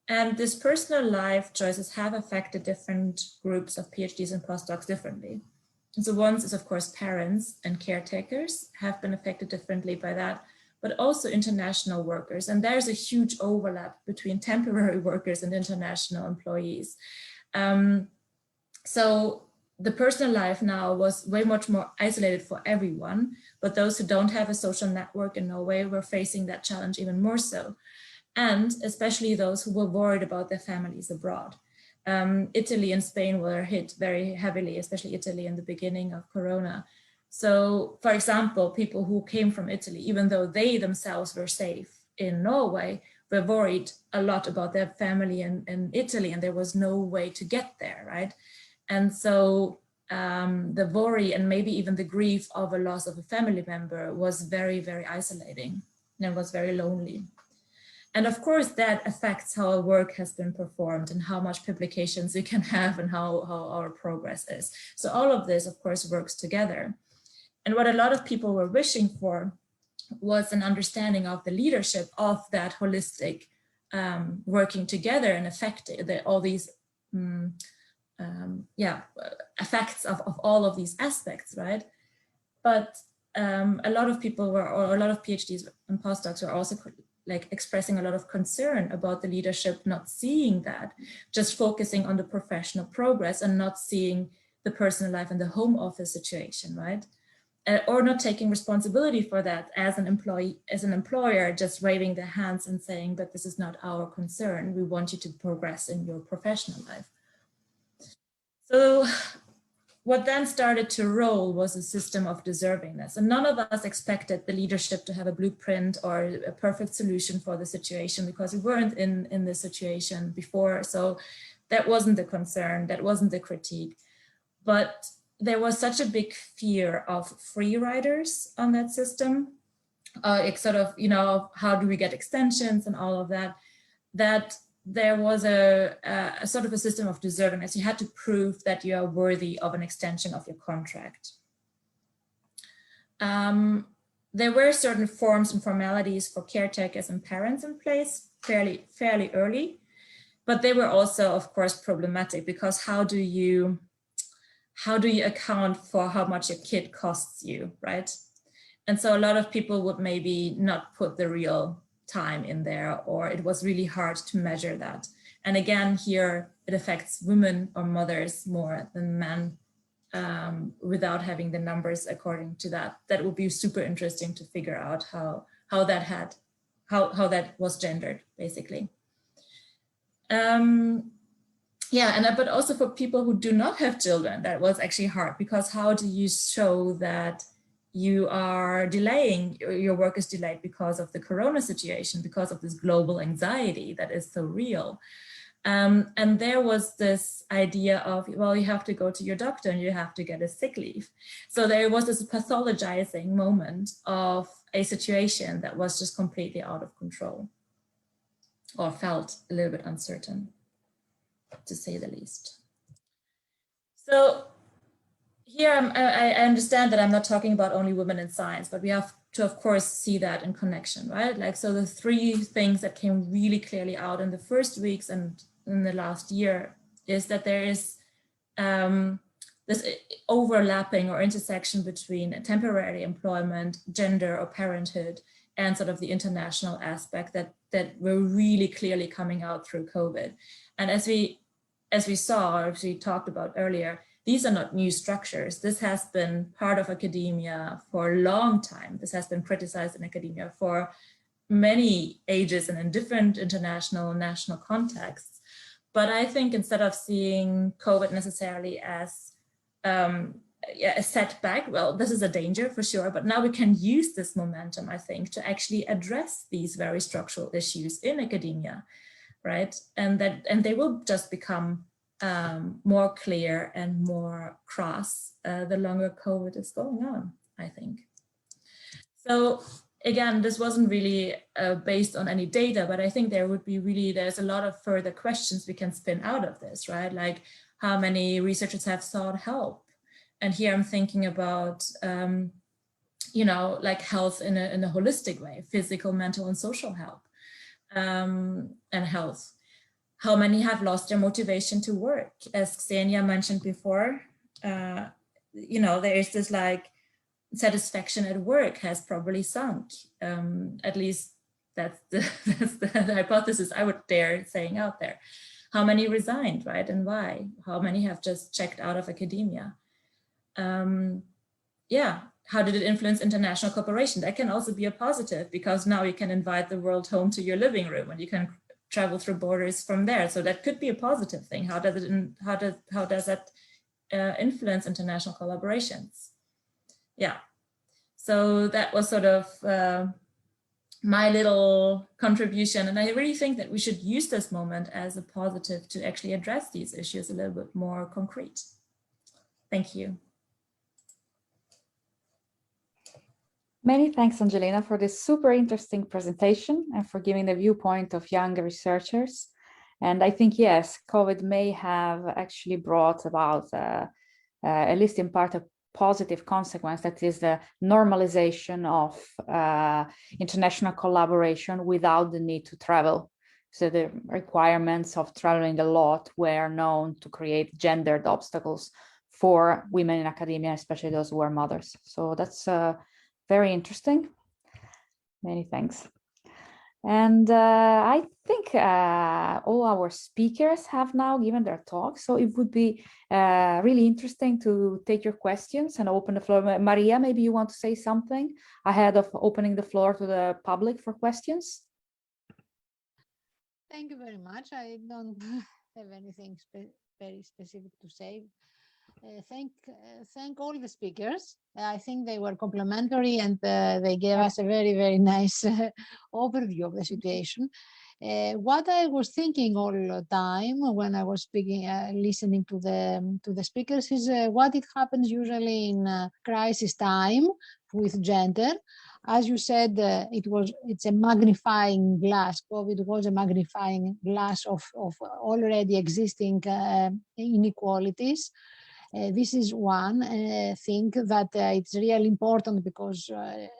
And this personal life choices have affected different groups of PhDs and postdocs differently. And so one is, of course, parents and caretakers have been affected differently by that, but also international workers. And there's a huge overlap between temporary workers and international employees. So the personal life now was way much more isolated for everyone, but those who don't have a social network in Norway were facing that challenge even more so. And especially those who were worried about their families abroad. Italy and Spain were hit very heavily, especially Italy in the beginning of Corona. So, for example, people who came from Italy, even though they themselves were safe in Norway, were worried a lot about their family in Italy, and there was no way to get there, right? And so the worry and maybe even the grief of a loss of a family member was very, very isolating and was very lonely. And of course, that affects how our work has been performed and how much publications we can have and how our progress is. So all of this, of course, works together. And what a lot of people were wishing for was an understanding of the leadership of that holistic working together and all these effects of all of these aspects, right? But a lot of people were, or a lot of PhDs and postdocs were also like expressing a lot of concern about the leadership not seeing that, just focusing on the professional progress and not seeing the personal life and the home office situation, right? Or not taking responsibility for that as an employee, as an employer, just waving their hands and saying, but this is not our concern. We want you to progress in your professional life. So what then started to roll was a system of deservingness. And none of us expected the leadership to have a blueprint or a perfect solution for the situation, because we weren't in this situation before. So that wasn't the concern, that wasn't the critique. But there was such a big fear of free riders on that system. It's sort of, you know, how do we get extensions and all of that, that there was a sort of a system of deservingness. You had to prove that you are worthy of an extension of your contract. There were certain forms and formalities for caretakers and parents in place fairly early, but they were also, of course, problematic, because how do you account for how much your kid costs you, right? And so a lot of people would maybe not put the real time in there, or it was really hard to measure that. And again, here it affects women or mothers more than men, without having the numbers according to that. That would be super interesting to figure out how that was gendered, basically. But also for people who do not have children, that was actually hard, because how do you show that you are delaying, your work is delayed because of the corona situation, because of this global anxiety that is so real. And there was this idea of, well, you have to go to your doctor and you have to get a sick leave. So there was this pathologizing moment of a situation that was just completely out of control, or felt a little bit uncertain, to say the least. So here I understand that I'm not talking about only women in science, but we have to, of course, see that in connection, right? Like, so the three things that came really clearly out in the first weeks and in the last year is that there is this overlapping or intersection between temporary employment, gender or parenthood, and sort of the international aspect that were really clearly coming out through COVID. And as we saw, or as we talked about earlier, these are not new structures. This has been part of academia for a long time. This has been criticized in academia for many ages and in different international and national contexts. But I think instead of seeing COVID necessarily as a setback, well, this is a danger for sure, but now we can use this momentum, I think, to actually address these very structural issues in academia, right? And they will just become more clear and more crass the longer COVID is going on, I think. So again, this wasn't really based on any data, but I think there's a lot of further questions we can spin out of this, right? Like, how many researchers have sought help? And here I'm thinking about, like health in a holistic way, physical, mental, and social help, and health. How many have lost their motivation to work? As Xenia mentioned before, there is this like satisfaction at work has probably sunk. At least that's the hypothesis I would dare saying out there. How many resigned, right? And why? How many have just checked out of academia? How did it influence international cooperation? That can also be a positive, because now you can invite the world home to your living room and you can travel through borders from there. So that could be a positive thing. How does that influence international collaborations? Yeah. So that was sort of my little contribution. And I really think that we should use this moment as a positive to actually address these issues a little bit more concrete. Thank you. Many thanks, Angelina, for this super interesting presentation and for giving the viewpoint of young researchers. And I think, yes, COVID may have actually brought about, at least in part, a positive consequence, that is the normalization of international collaboration without the need to travel. So the requirements of traveling a lot were known to create gendered obstacles for women in academia, especially those who are mothers. So that's very interesting. Many thanks. And I think all our speakers have now given their talk, so it would be really interesting to take your questions and open the floor. Maria, maybe you want to say something ahead of opening the floor to the public for questions? Thank you very much. I don't have anything very specific to say. Thank all the speakers. I think they were complimentary and they gave us a very, very nice overview of the situation. What I was thinking all the time when I was speaking, listening to the speakers, is what it happens usually in crisis time with gender. As you said, it's a magnifying glass. COVID was a magnifying glass of already existing inequalities. This is one thing that it's really important, because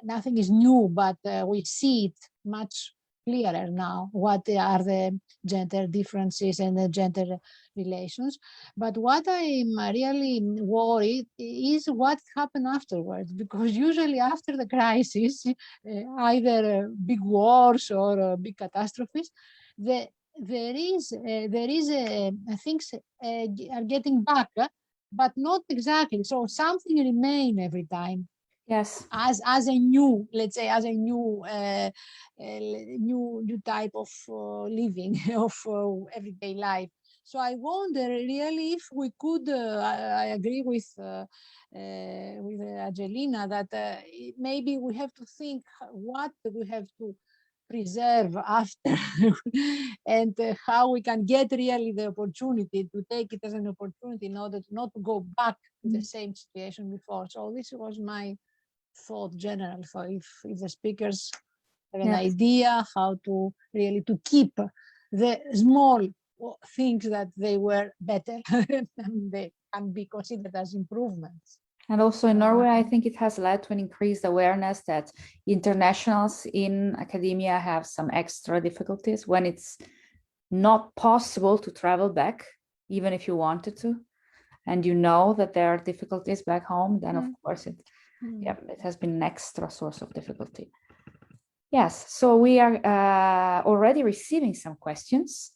nothing is new, but we see it much clearer now what are the gender differences and the gender relations. But what I'm really worried is what happened afterwards, because usually after the crisis, either big wars or big catastrophes, there is things are getting back, but not exactly. So something remain every time. Yes. As a new, let's say, as a new new type of living of everyday life. So I wonder really if we could. I agree with Angelina that maybe we have to think what we have to preserve after and how we can get really the opportunity to take it as an opportunity in order not to go back to the same situation before. So this was my thought general. So if the speakers have an idea how to really to keep the small things that they were better, they can be considered as improvements. And also in Norway, I think it has led to an increased awareness that internationals in academia have some extra difficulties when it's not possible to travel back, even if you wanted to, and you know that there are difficulties back home, then of course it has been an extra source of difficulty. Yes, so we are already receiving some questions,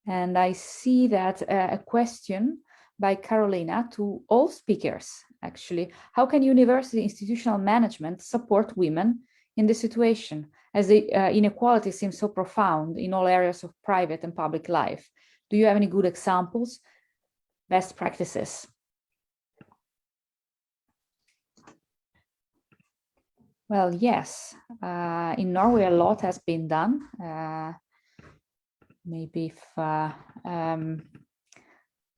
and I see that a question by Carolina to all speakers, actually. How can university institutional management support women in this situation, as the inequality seems so profound in all areas of private and public life? Do you have any good examples, best practices? Well, yes, in Norway a lot has been done. Maybe if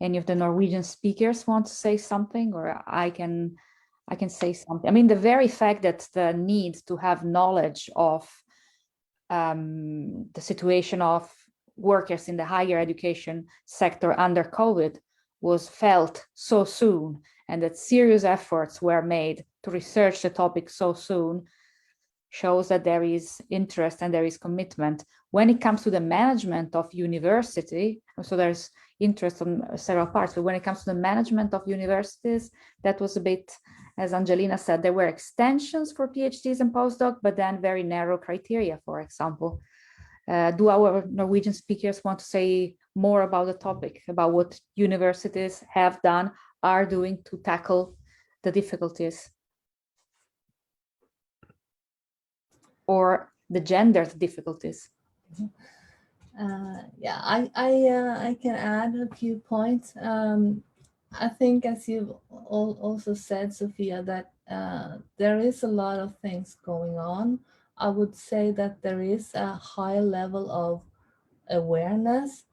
any of the Norwegian speakers want to say something, or I can say something. I mean, the very fact that the need to have knowledge of the situation of workers in the higher education sector under COVID was felt so soon, and that serious efforts were made to research the topic so soon shows that there is interest and there is commitment. When it comes to the management of university, so there's interest on several parts, but when it comes to the management of universities, that was a bit, as Angelina said, there were extensions for PhDs and postdoc, but then very narrow criteria, for example. Do our Norwegian speakers want to say more about the topic, about what universities have done, are doing to tackle the difficulties? Or the gendered difficulties? Yeah, I can add a few points. I think, as you've also said, Sophia, that there is a lot of things going on. I would say that there is a high level of awareness,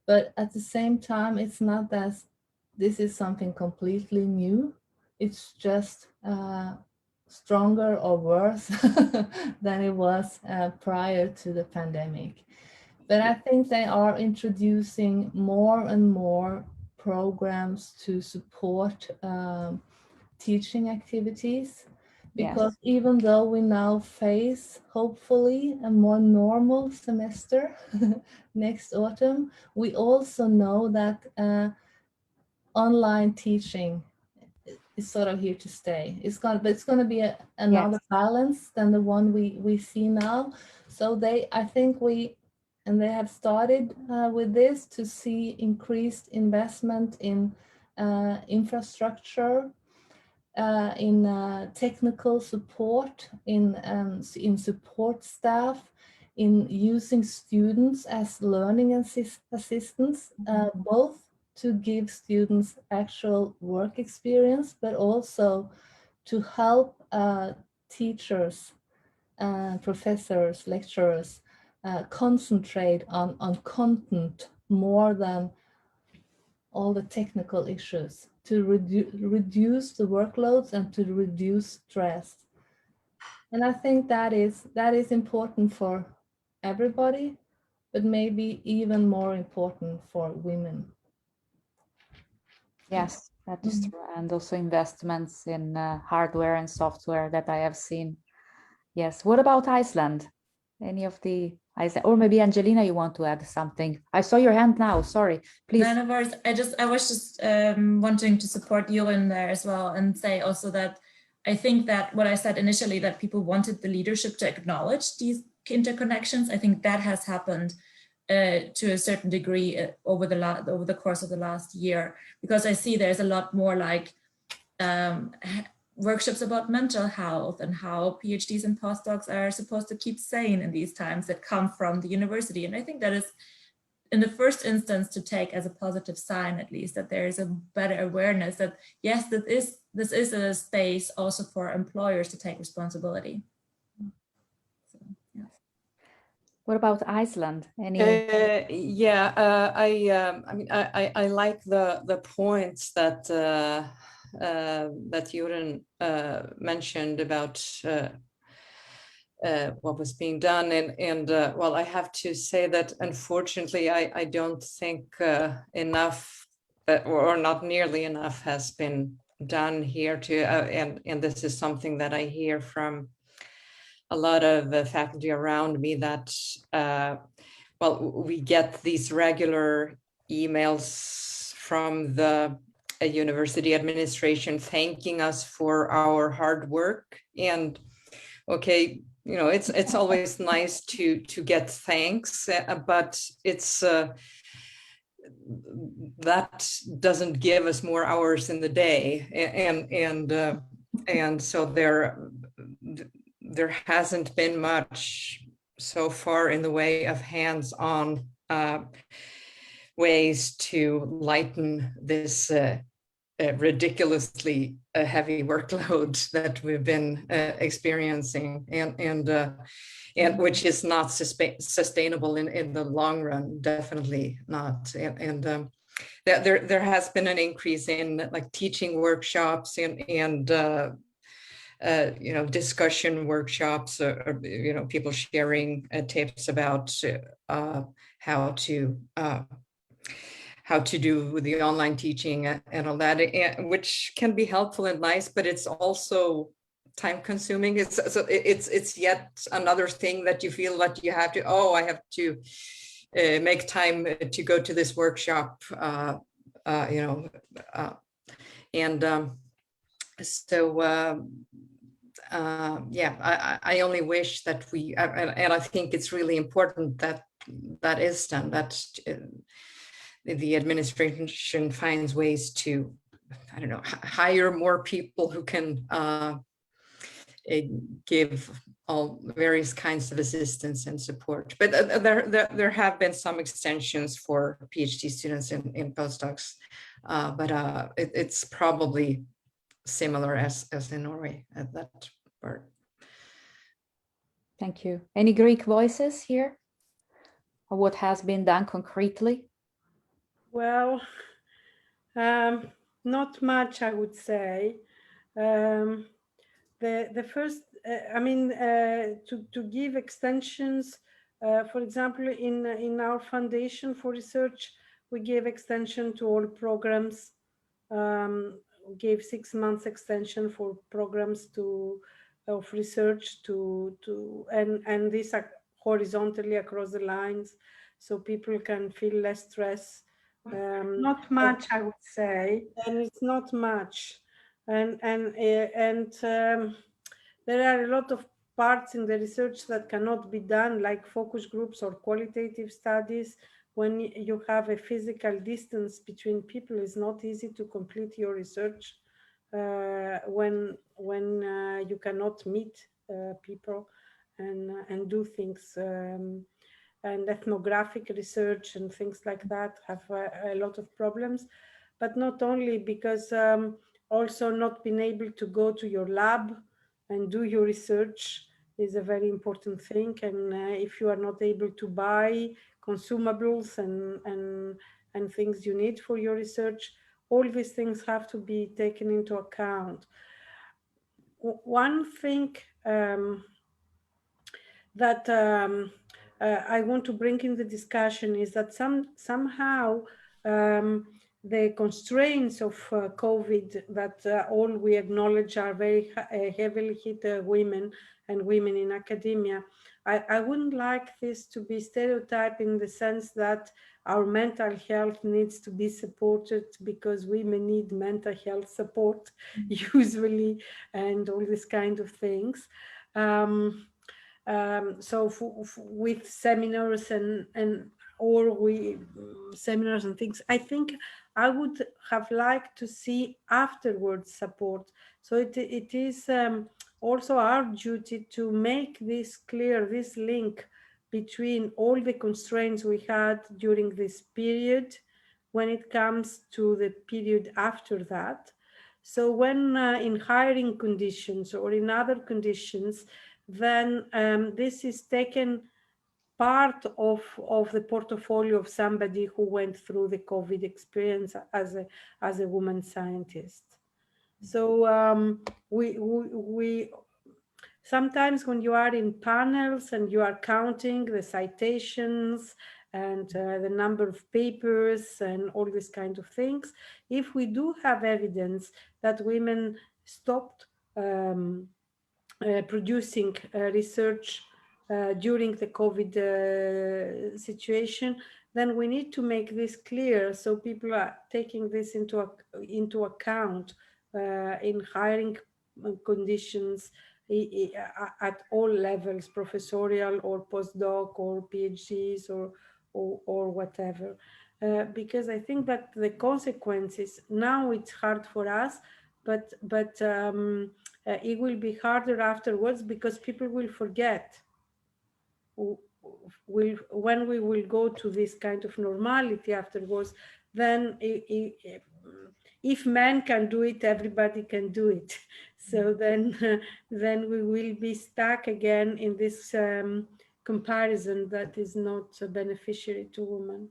but at the same time, it's not that this is something completely new. It's just stronger or worse than it was prior to the pandemic. But I think they are introducing more and more programs to support teaching activities, because even though we now face, hopefully, a more normal semester next autumn, we also know that online teaching is sort of here to stay. It's going to be another balance than the one we see now. So they have started with this to see increased investment in infrastructure, in technical support, in support staff, in using students as learning assistants, both to give students actual work experience, but also to help teachers, professors, lecturers concentrate on content more than all the technical issues, to reduce the workloads and to reduce stress. And I think that is important for everybody, but maybe even more important for women. Yes, that is true. And also investments in hardware and software that I have seen. Yes. What about Iceland? Any of the Or maybe Angelina, you want to add something? I saw your hand now. Sorry, please. No, no worries. I was just wanting to support you in there as well, and say also that I think that what I said initially, that people wanted the leadership to acknowledge these interconnections, I think that has happened to a certain degree over the course of the last year, because I see there's a lot more like workshops about mental health and how PhDs and postdocs are supposed to keep sane in these times that come from the university. And I think that is, in the first instance, to take as a positive sign, at least, that there is a better awareness that, yes, this is a space also for employers to take responsibility. So, yes. What about Iceland? Any? I mean, I like the points that that Jorunn mentioned about what was being done, and well, I have to say that unfortunately I don't think enough or not nearly enough has been done here to and this is something that I hear from a lot of faculty around me, that well, we get these regular emails from the university administration thanking us for our hard work, and okay, you know, it's always nice to get thanks, but it's that doesn't give us more hours in the day, and so there hasn't been much so far in the way of hands-on ways to lighten this ridiculously heavy workload that we've been experiencing, and which is not sustainable in the long run, definitely not. And there has been an increase in like teaching workshops and you know, discussion workshops, or you know, people sharing tips about how to do the online teaching and all that, which can be helpful and nice, but it's also time consuming. It's yet another thing that you feel like you have to, oh, I have to make time to go to this workshop, you know, and so yeah, I only wish that we, and I think it's really important that that is done, that the administration finds ways to, I don't know, hire more people who can give all various kinds of assistance and support. But there have been some extensions for PhD students in postdocs, but it's probably similar as in Norway at that part. Thank you. Any Greek voices here? Or what has been done concretely? Well, not much, I would say. The first, I mean, to give extensions, for example, in our foundation for research, we gave extension to all programs. We gave 6 months extension for programs of research and these are horizontally across the lines, so people can feel less stress. Not much, I would say, and it's not much, and there are a lot of parts in the research that cannot be done, like focus groups or qualitative studies. When you have a physical distance between people, it's not easy to complete your research when you cannot meet people and do things. And ethnographic research and things like that have a lot of problems, but not only, because also not being able to go to your lab and do your research is a very important thing. And if you are not able to buy consumables and things you need for your research, all these things have to be taken into account. One thing that I want to bring in the discussion is that somehow the constraints of COVID that all we acknowledge are very heavily hit women and women in academia. I wouldn't like this to be stereotyped in the sense that our mental health needs to be supported because women need mental health support usually, and all these kind of things. So with seminars and seminars and things, I think I would have liked to see afterwards support. So it is also our duty to make this clear, this link between all the constraints we had during this period when it comes to the period after that. So when in hiring conditions or in other conditions, then this is taken part of the portfolio of somebody who went through the COVID experience as a woman scientist. So we sometimes when you are in panels and you are counting the citations and the number of papers and all these kind of things, if we do have evidence that women stopped producing research during the COVID situation, then we need to make this clear so people are taking this into account in hiring conditions at all levels, professorial or postdoc or PhDs or whatever. Because I think that the consequences, now it's hard for us, but it will be harder afterwards because people will forget. When we will go to this kind of normality afterwards, then if men can do it, everybody can do it. So then we will be stuck again in this comparison that is not beneficiary to women.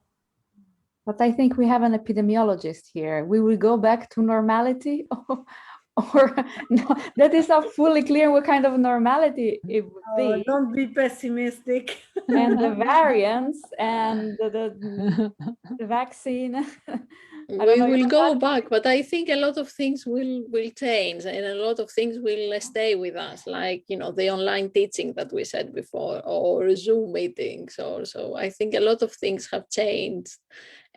But I think we have an epidemiologist here. We will go back to normality, or no, that is not fully clear what kind of normality it would be. Don't be pessimistic. And the variants and the vaccine. We will go back, but I think a lot of things will change and a lot of things will stay with us, like, you know, the online teaching that we said before, or Zoom meetings, or so. I think a lot of things have changed.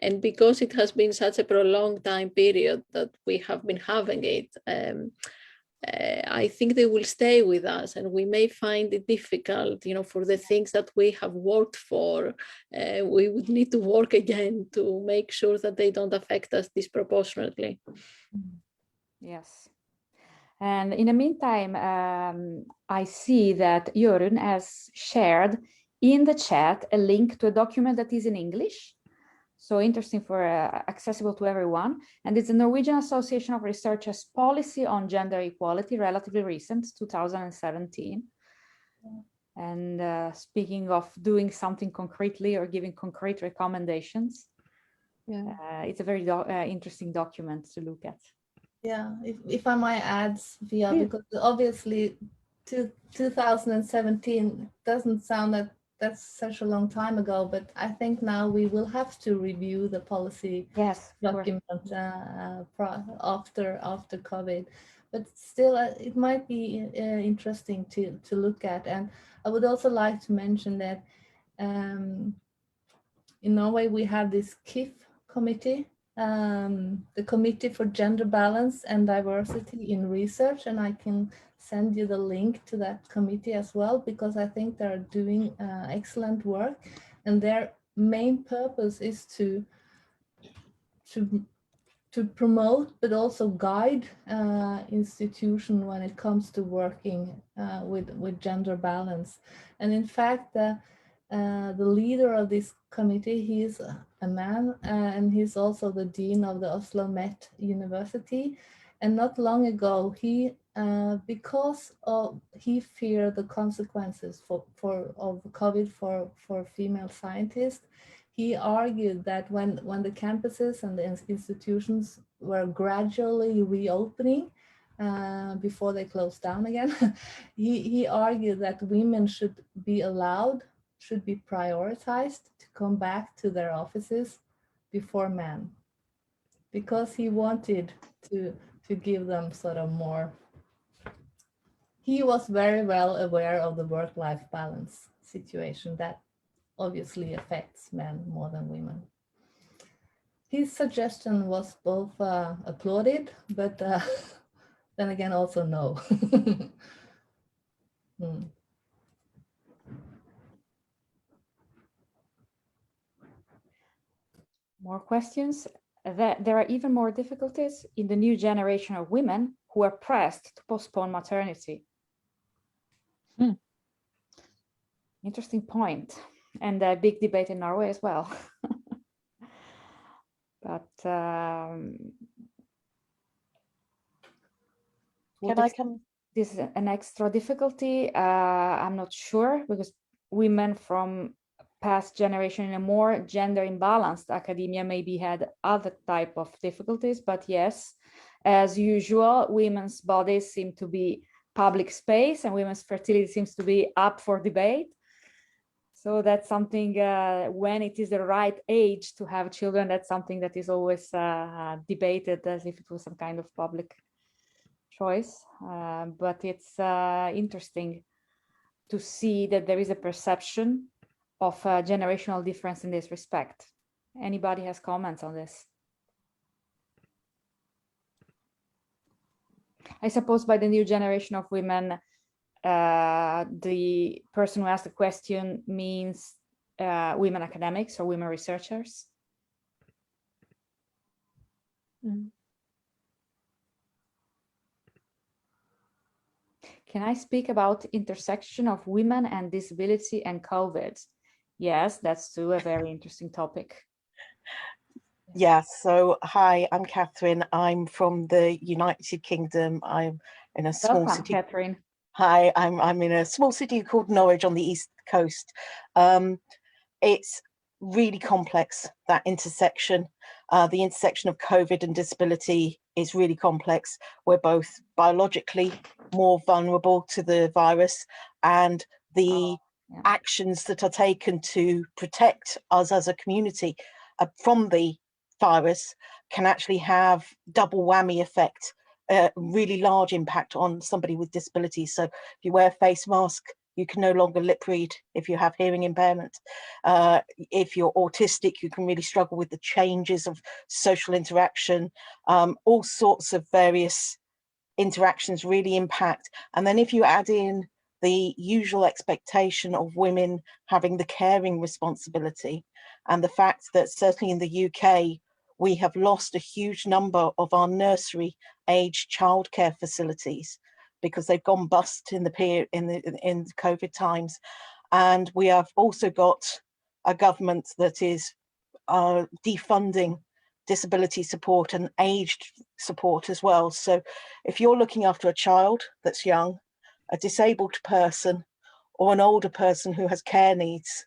And because it has been such a prolonged time period that we have been having it, I think they will stay with us, and we may find it difficult, you know, for the things that we have worked for. We would need to work again to make sure that they don't affect us disproportionately. Yes. And in the meantime, I see that Jørund has shared in the chat a link to a document that is in English. So interesting for accessible to everyone. And it's the Norwegian Association of Researchers Policy on Gender Equality, relatively recent, 2017. And speaking of doing something concretely or giving concrete recommendations, it's a very interesting document to look at. Yeah, if I might add, Sophia, because obviously 2017 doesn't sound that that's such a long time ago, but I think now we will have to review the policy document after COVID. But still, it might be interesting to look at. And I would also like to mention that in Norway we have this KIF committee, the Committee for Gender Balance and Diversity in Research, and I can send you the link to that committee as well, because I think they're doing excellent work, and their main purpose is to promote but also guide institutions when it comes to working with gender balance. And in fact, the leader of this committee, he is a man, and he's also the dean of the Oslo Met University. And not long ago, he because he feared the consequences of COVID for female scientists, he argued that when the campuses and the institutions were gradually reopening before they closed down again, he argued that women should be prioritized to come back to their offices before men, because he wanted to give them sort of more. He was very well aware of the work-life balance situation that obviously affects men more than women. His suggestion was both applauded, but then again also no. More questions? There are even more difficulties in the new generation of women who are pressed to postpone maternity. Interesting point, and a big debate in Norway as well. But can I come? This is an extra difficulty. I'm not sure, because women from past generation in a more gender imbalanced academia maybe had other type of difficulties, but yes, as usual, women's bodies seem to be public space and women's fertility seems to be up for debate. So that's something, when it is the right age to have children, that's something that is always debated as if it was some kind of public choice. But it's interesting to see that there is a perception of a generational difference in this respect. Anybody has comments on this? I suppose by the new generation of women, the person who asked the question means women academics or women researchers. Can I speak about intersection of women and disability and COVID? Yes, that's too a very interesting topic. Yeah, so hi, I'm Catherine. I'm from the United Kingdom. I'm in a small city. Catherine. Hi, I'm in a small city called Norwich on the east coast. It's really complex, that intersection. The intersection of COVID and disability is really complex. We're both biologically more vulnerable to the virus, and the actions that are taken to protect us as a community from the virus can actually have double whammy effect, really large impact on somebody with disabilities. So if you wear a face mask, you can no longer lip read if you have hearing impairment. If you're autistic, you can really struggle with the changes of social interaction. All sorts of various interactions really impact. And then if you add in the usual expectation of women having the caring responsibility, and the fact that certainly in the UK, we have lost a huge number of our nursery age childcare facilities because they've gone bust in the period in the COVID times. And we have also got a government that is defunding disability support and aged support as well. So if you're looking after a child that's young, a disabled person, or an older person who has care needs,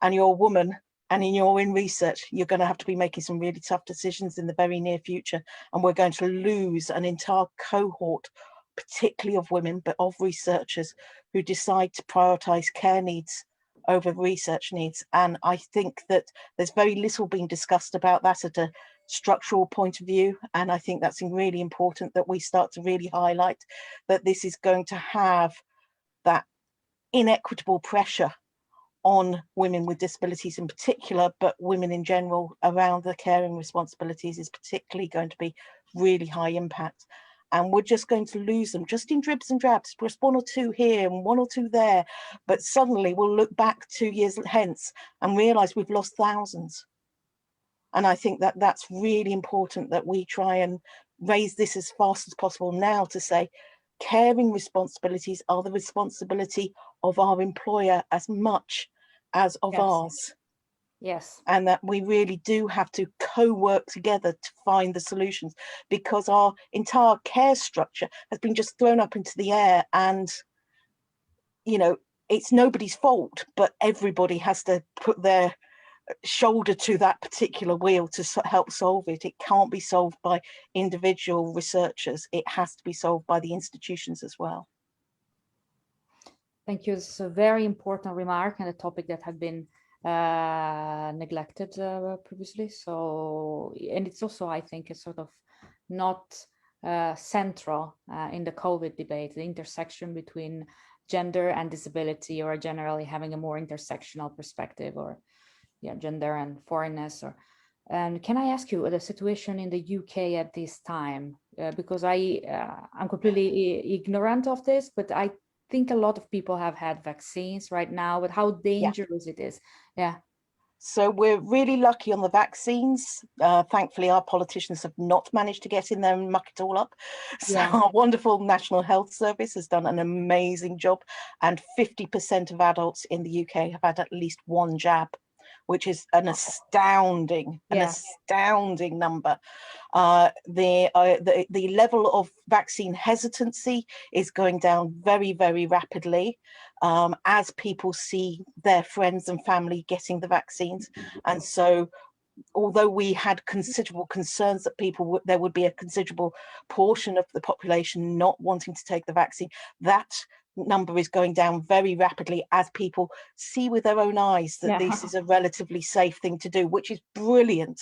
and you're a woman and you're in research, you're going to have to be making some really tough decisions in the very near future. And we're going to lose an entire cohort, particularly of women, but of researchers who decide to prioritize care needs over research needs. And I think that there's very little being discussed about that at a structural point of view. And I think that's really important that we start to really highlight that this is going to have that inequitable pressure on women with disabilities in particular, but women in general around the caring responsibilities is particularly going to be really high impact. And we're just going to lose them just in dribs and drabs, just one or two here and one or two there. But suddenly we'll look back 2 years hence and realize we've lost thousands. And I think that that's really important that we try and raise this as fast as possible now to say caring responsibilities are the responsibility of our employer as much as of ours. Yes. And that we really do have to co-work together to find the solutions, because our entire care structure has been just thrown up into the air, and you know, it's nobody's fault, but everybody has to put their shoulder to that particular wheel to help solve it. It can't be solved by individual researchers. It has to be solved by the institutions as well. Thank you. It's a very important remark and a topic that had been neglected previously. So, and it's also, I think, a sort of not central in the COVID debate, the intersection between gender and disability, or generally having a more intersectional perspective, or gender and foreignness. And can I ask you the situation in the UK at this time? Because I'm completely ignorant of this, but I think a lot of people have had vaccines right now, but how dangerous it is. Yeah. So we're really lucky on the vaccines. Thankfully, our politicians have not managed to get in there and muck it all up. So our wonderful National Health Service has done an amazing job. And 50% of adults in the UK have had at least one jab, which is an astounding number. The level of vaccine hesitancy is going down very, very rapidly as people see their friends and family getting the vaccines. And so, although we had considerable concerns that there would be a considerable portion of the population not wanting to take the vaccine, that number is going down very rapidly as people see with their own eyes that this is a relatively safe thing to do, which is brilliant.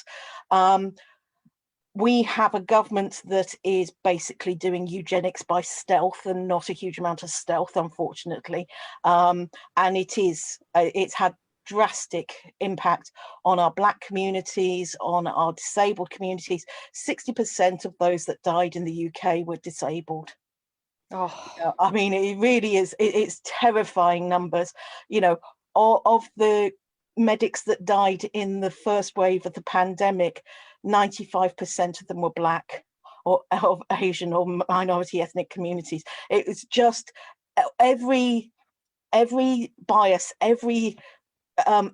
We have a government that is basically doing eugenics by stealth, and not a huge amount of stealth, unfortunately. And it's had drastic impact on our Black communities, on our disabled communities. 60% of those that died in the UK were disabled. I mean, it really is, it's terrifying numbers. You know, of the medics that died in the first wave of the pandemic, 95% of them were Black or of Asian or minority ethnic communities. It was just every bias, every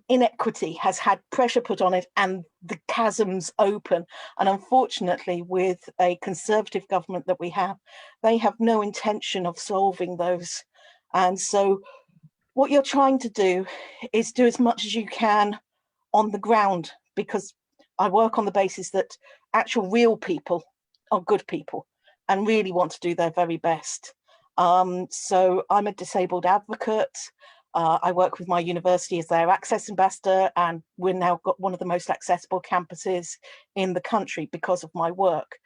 inequity has had pressure put on it, and the chasms open. And unfortunately, with a Conservative government that we have, they have no intention of solving those. And so what you're trying to do is do as much as you can on the ground, because I work on the basis that actual real people are good people and really want to do their very best. So I'm a disabled advocate. I work with my university as their access ambassador, and we're now got one of the most accessible campuses in the country because of my work.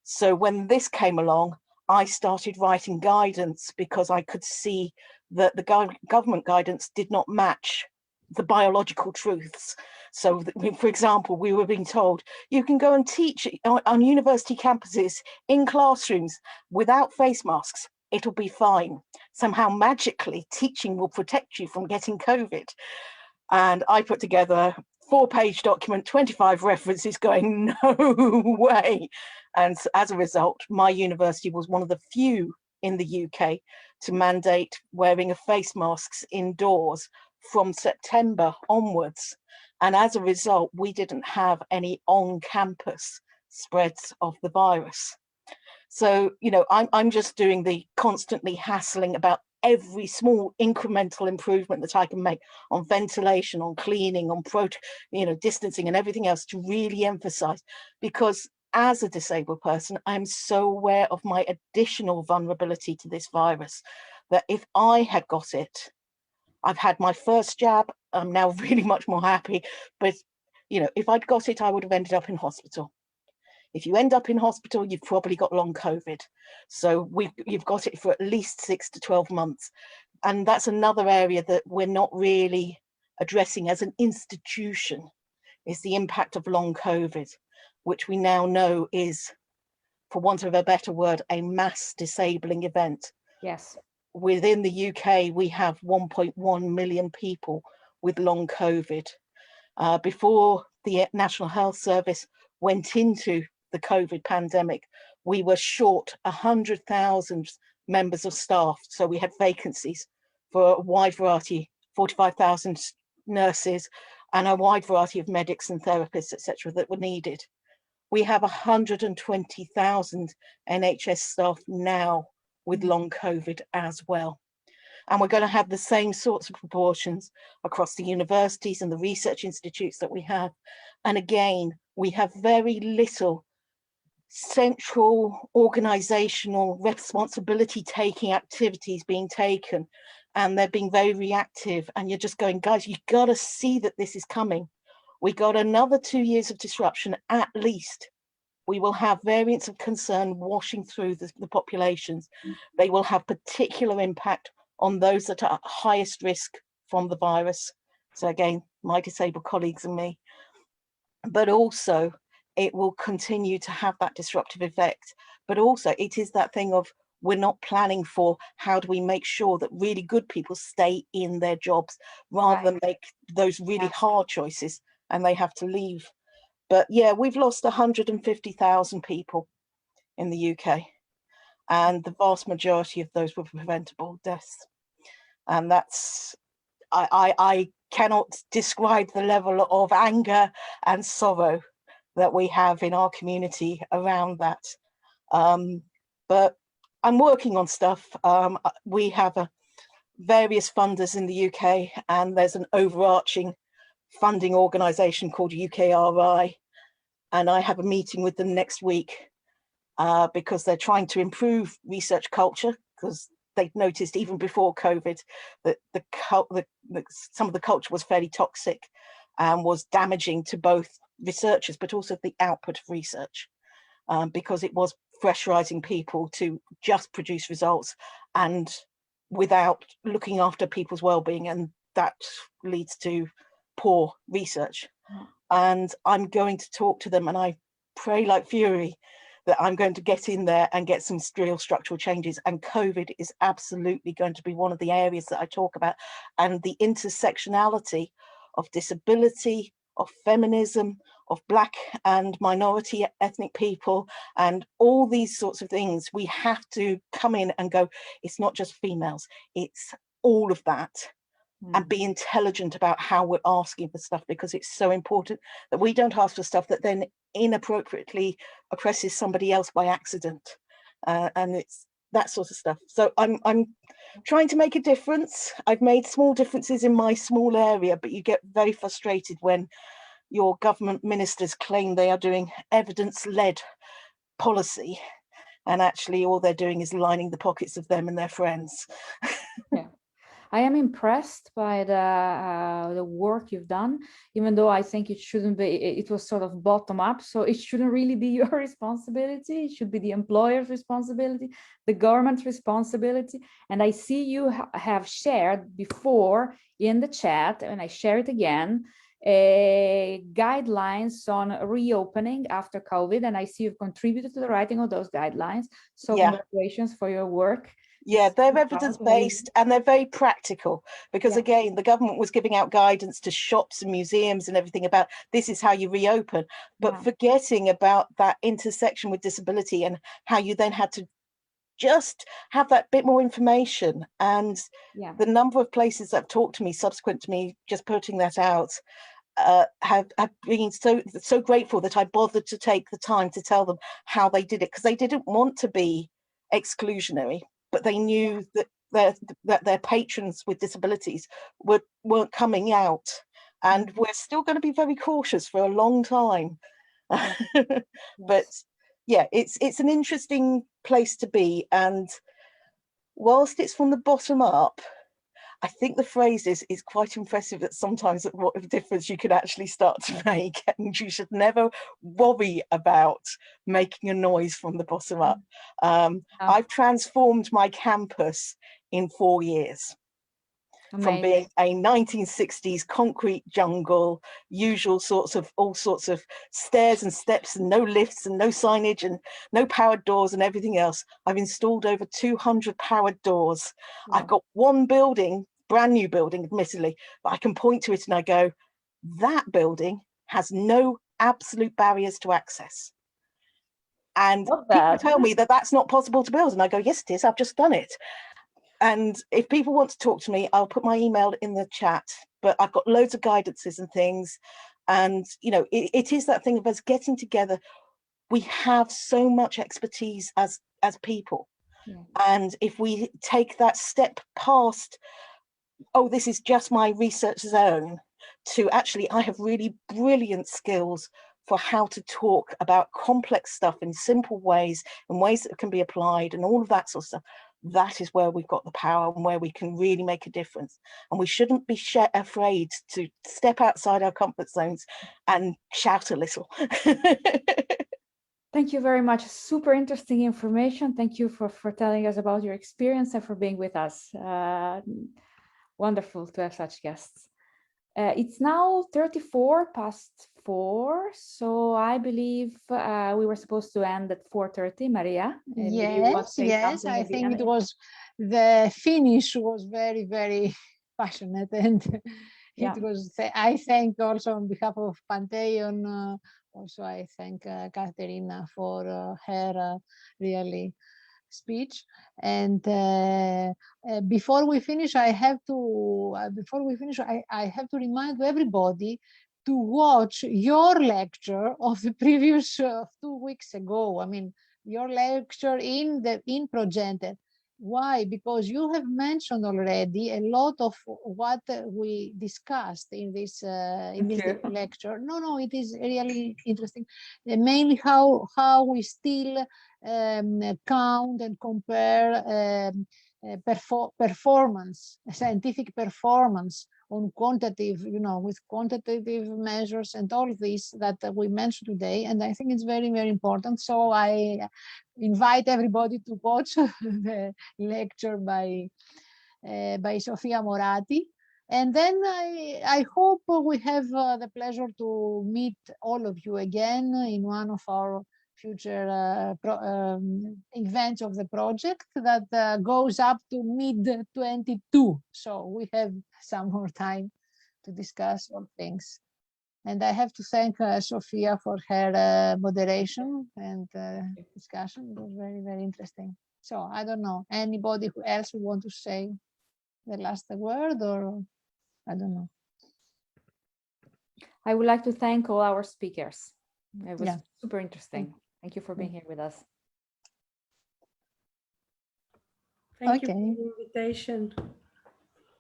So when this came along, I started writing guidance because I could see that the government guidance did not match the biological truths. So, for example, we were being told you can go and teach on university campuses in classrooms without face masks. It'll be fine. Somehow magically teaching will protect you from getting COVID. And I put together a 4-page document, 25 references, going, no way. And as a result, my university was one of the few in the UK to mandate wearing of face masks indoors from September onwards. And as a result, we didn't have any on-campus spreads of the virus. So, you know, I'm just doing the constantly hassling about every small incremental improvement that I can make on ventilation, on cleaning, on distancing and everything else to really emphasize, because as a disabled person, I'm so aware of my additional vulnerability to this virus that if I had got it, I've had my first jab, I'm now really much more happy, but you know, if I'd got it, I would have ended up in hospital. If you end up in hospital, you've probably got long COVID. So you've got it for at least 6 to 12 months. And that's another area that we're not really addressing as an institution, is the impact of long COVID, which we now know is, for want of a better word, a mass disabling event. Yes. Within the UK, we have 1.1 million people with long COVID. Before the National Health Service went into the COVID pandemic, we were short 100,000 members of staff. So we had vacancies for a wide variety, 45,000 nurses and a wide variety of medics and therapists, etc., that were needed. We have 120,000 NHS staff now with long COVID as well. And we're going to have the same sorts of proportions across the universities and the research institutes that we have. And again, we have very little central organizational responsibility taking activities being taken. and they're being very reactive, and you're just going, guys, you got to see that this is coming. We got another 2 years of disruption at least. We will have variants of concern washing through the populations. They will have particular impact on those that are at highest risk from the virus. So again, my disabled colleagues and me, but also it will continue to have that disruptive effect. But also it is that thing of, we're not planning for how do we make sure that really good people stay in their jobs rather than make those really hard choices and they have to leave. But yeah, we've lost 150,000 people in the UK, and the vast majority of those were preventable deaths. And that's, I cannot describe the level of anger and sorrow that we have in our community around that. But I'm working on stuff. We have various funders in the UK, and there's an overarching funding organisation called UKRI, and I have a meeting with them next week because they're trying to improve research culture, because they've noticed even before COVID that some of the culture was fairly toxic and was damaging to both researchers but also the output of research, because it was pressurizing people to just produce results and without looking after people's well-being, and that leads to poor research. And I'm going to talk to them, and I pray like fury that I'm going to get in there and get some real structural changes. And COVID is absolutely going to be one of the areas that I talk about, and the intersectionality of disability, of feminism, of Black and minority ethnic people, and all these sorts of things. We have to come in and go, it's not just females, it's all of that. And be intelligent about how we're asking for stuff, because it's so important that we don't ask for stuff that then inappropriately oppresses somebody else by accident. And it's that sort of stuff. So I'm trying to make a difference. I've made small differences in my small area, but you get very frustrated when your government ministers claim they are doing evidence-led policy, and actually all they're doing is lining the pockets of them and their friends. Yeah. I am impressed by the work you've done, even though I think it shouldn't be, it was sort of bottom up. So it shouldn't really be your responsibility. It should be the employer's responsibility, the government's responsibility. And I see you have shared before in the chat, and I share it again, guidelines on reopening after COVID. And I see you've contributed to the writing of those guidelines. So congratulations for your work. Yeah, they're evidence-based and they're very practical, because again, the government was giving out guidance to shops and museums and everything about this is how you reopen, but forgetting about that intersection with disability and how you then had to just have that bit more information. And the number of places that have talked to me subsequent to me just putting that out have been so grateful that I bothered to take the time to tell them how they did it, because they didn't want to be exclusionary, but they knew that their patrons with disabilities weren't coming out, and we're still going to be very cautious for a long time. But yeah, it's an interesting place to be, and whilst it's from the bottom up, I think the phrase is quite impressive, that sometimes what a difference you can actually start to make, and you should never worry about making a noise from the bottom up. I've transformed my campus in 4 years. From being a 1960s concrete jungle, usual all sorts of stairs and steps and no lifts and no signage and no powered doors and everything else. I've installed over 200 powered doors. I've got one building, brand new building, admittedly, but I can point to it and I go, that building has no absolute barriers to access. And people tell me that that's not possible to build. And I go, yes, it is. I've just done it. And if people want to talk to me, I'll put my email in the chat, but I've got loads of guidances and things. And, you know, it is that thing of us getting together. We have so much expertise as people. And if we take that step past, oh, this is just my research zone, to actually, I have really brilliant skills for how to talk about complex stuff in simple ways, in ways that can be applied and all of that sort of stuff. that is where we've got the power and where we can really make a difference. And we shouldn't be afraid to step outside our comfort zones and shout a little. Thank you very much. Super interesting information. Thank you for telling us about your experience and for being with us. Wonderful to have such guests. It's now 4:34, so I believe we were supposed to end at 4:30. Maria? Yes, I think it was, the finish was very, very passionate, and it was, I thank also on behalf of Panteion, also I thank Caterina for her really speech. And before we finish, I have to remind everybody to watch your lecture of the previous 2 weeks ago. I mean, your lecture in ProGender. Why? Because you have mentioned already a lot of what we discussed in this lecture. No, it is really interesting. Mainly how we still count and compare performance, scientific performance on quantitative, with quantitative measures and all this that we mentioned today. And I think it's very, very important. So I invite everybody to watch the lecture by Sofia Morati. And then I hope we have the pleasure to meet all of you again in one of our future events of the project that goes up to mid-22. So we have some more time to discuss all things. And I have to thank Sofia for her moderation and discussion. It was very, very interesting. So I don't know, anybody who else would want to say the last word, or I don't know. I would like to thank all our speakers. It was super interesting. Thank you for being here with us. Thank you for the invitation.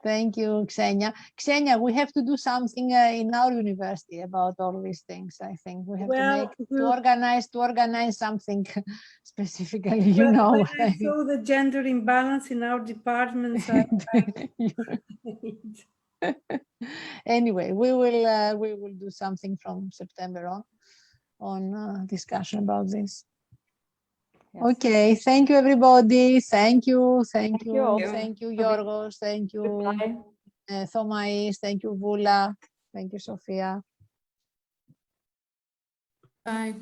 Thank you, Xenia. Xenia, we have to do something in our university about all these things. I think we have to organize something specifically. When I saw the gender imbalance in our departments, anyway, we will do something from September on discussion about this. Yes. Okay, thank you, everybody. Thank you, Yorgos. Thank you, Thomais. Thank you, Vula. Thank you, Sofia. Bye.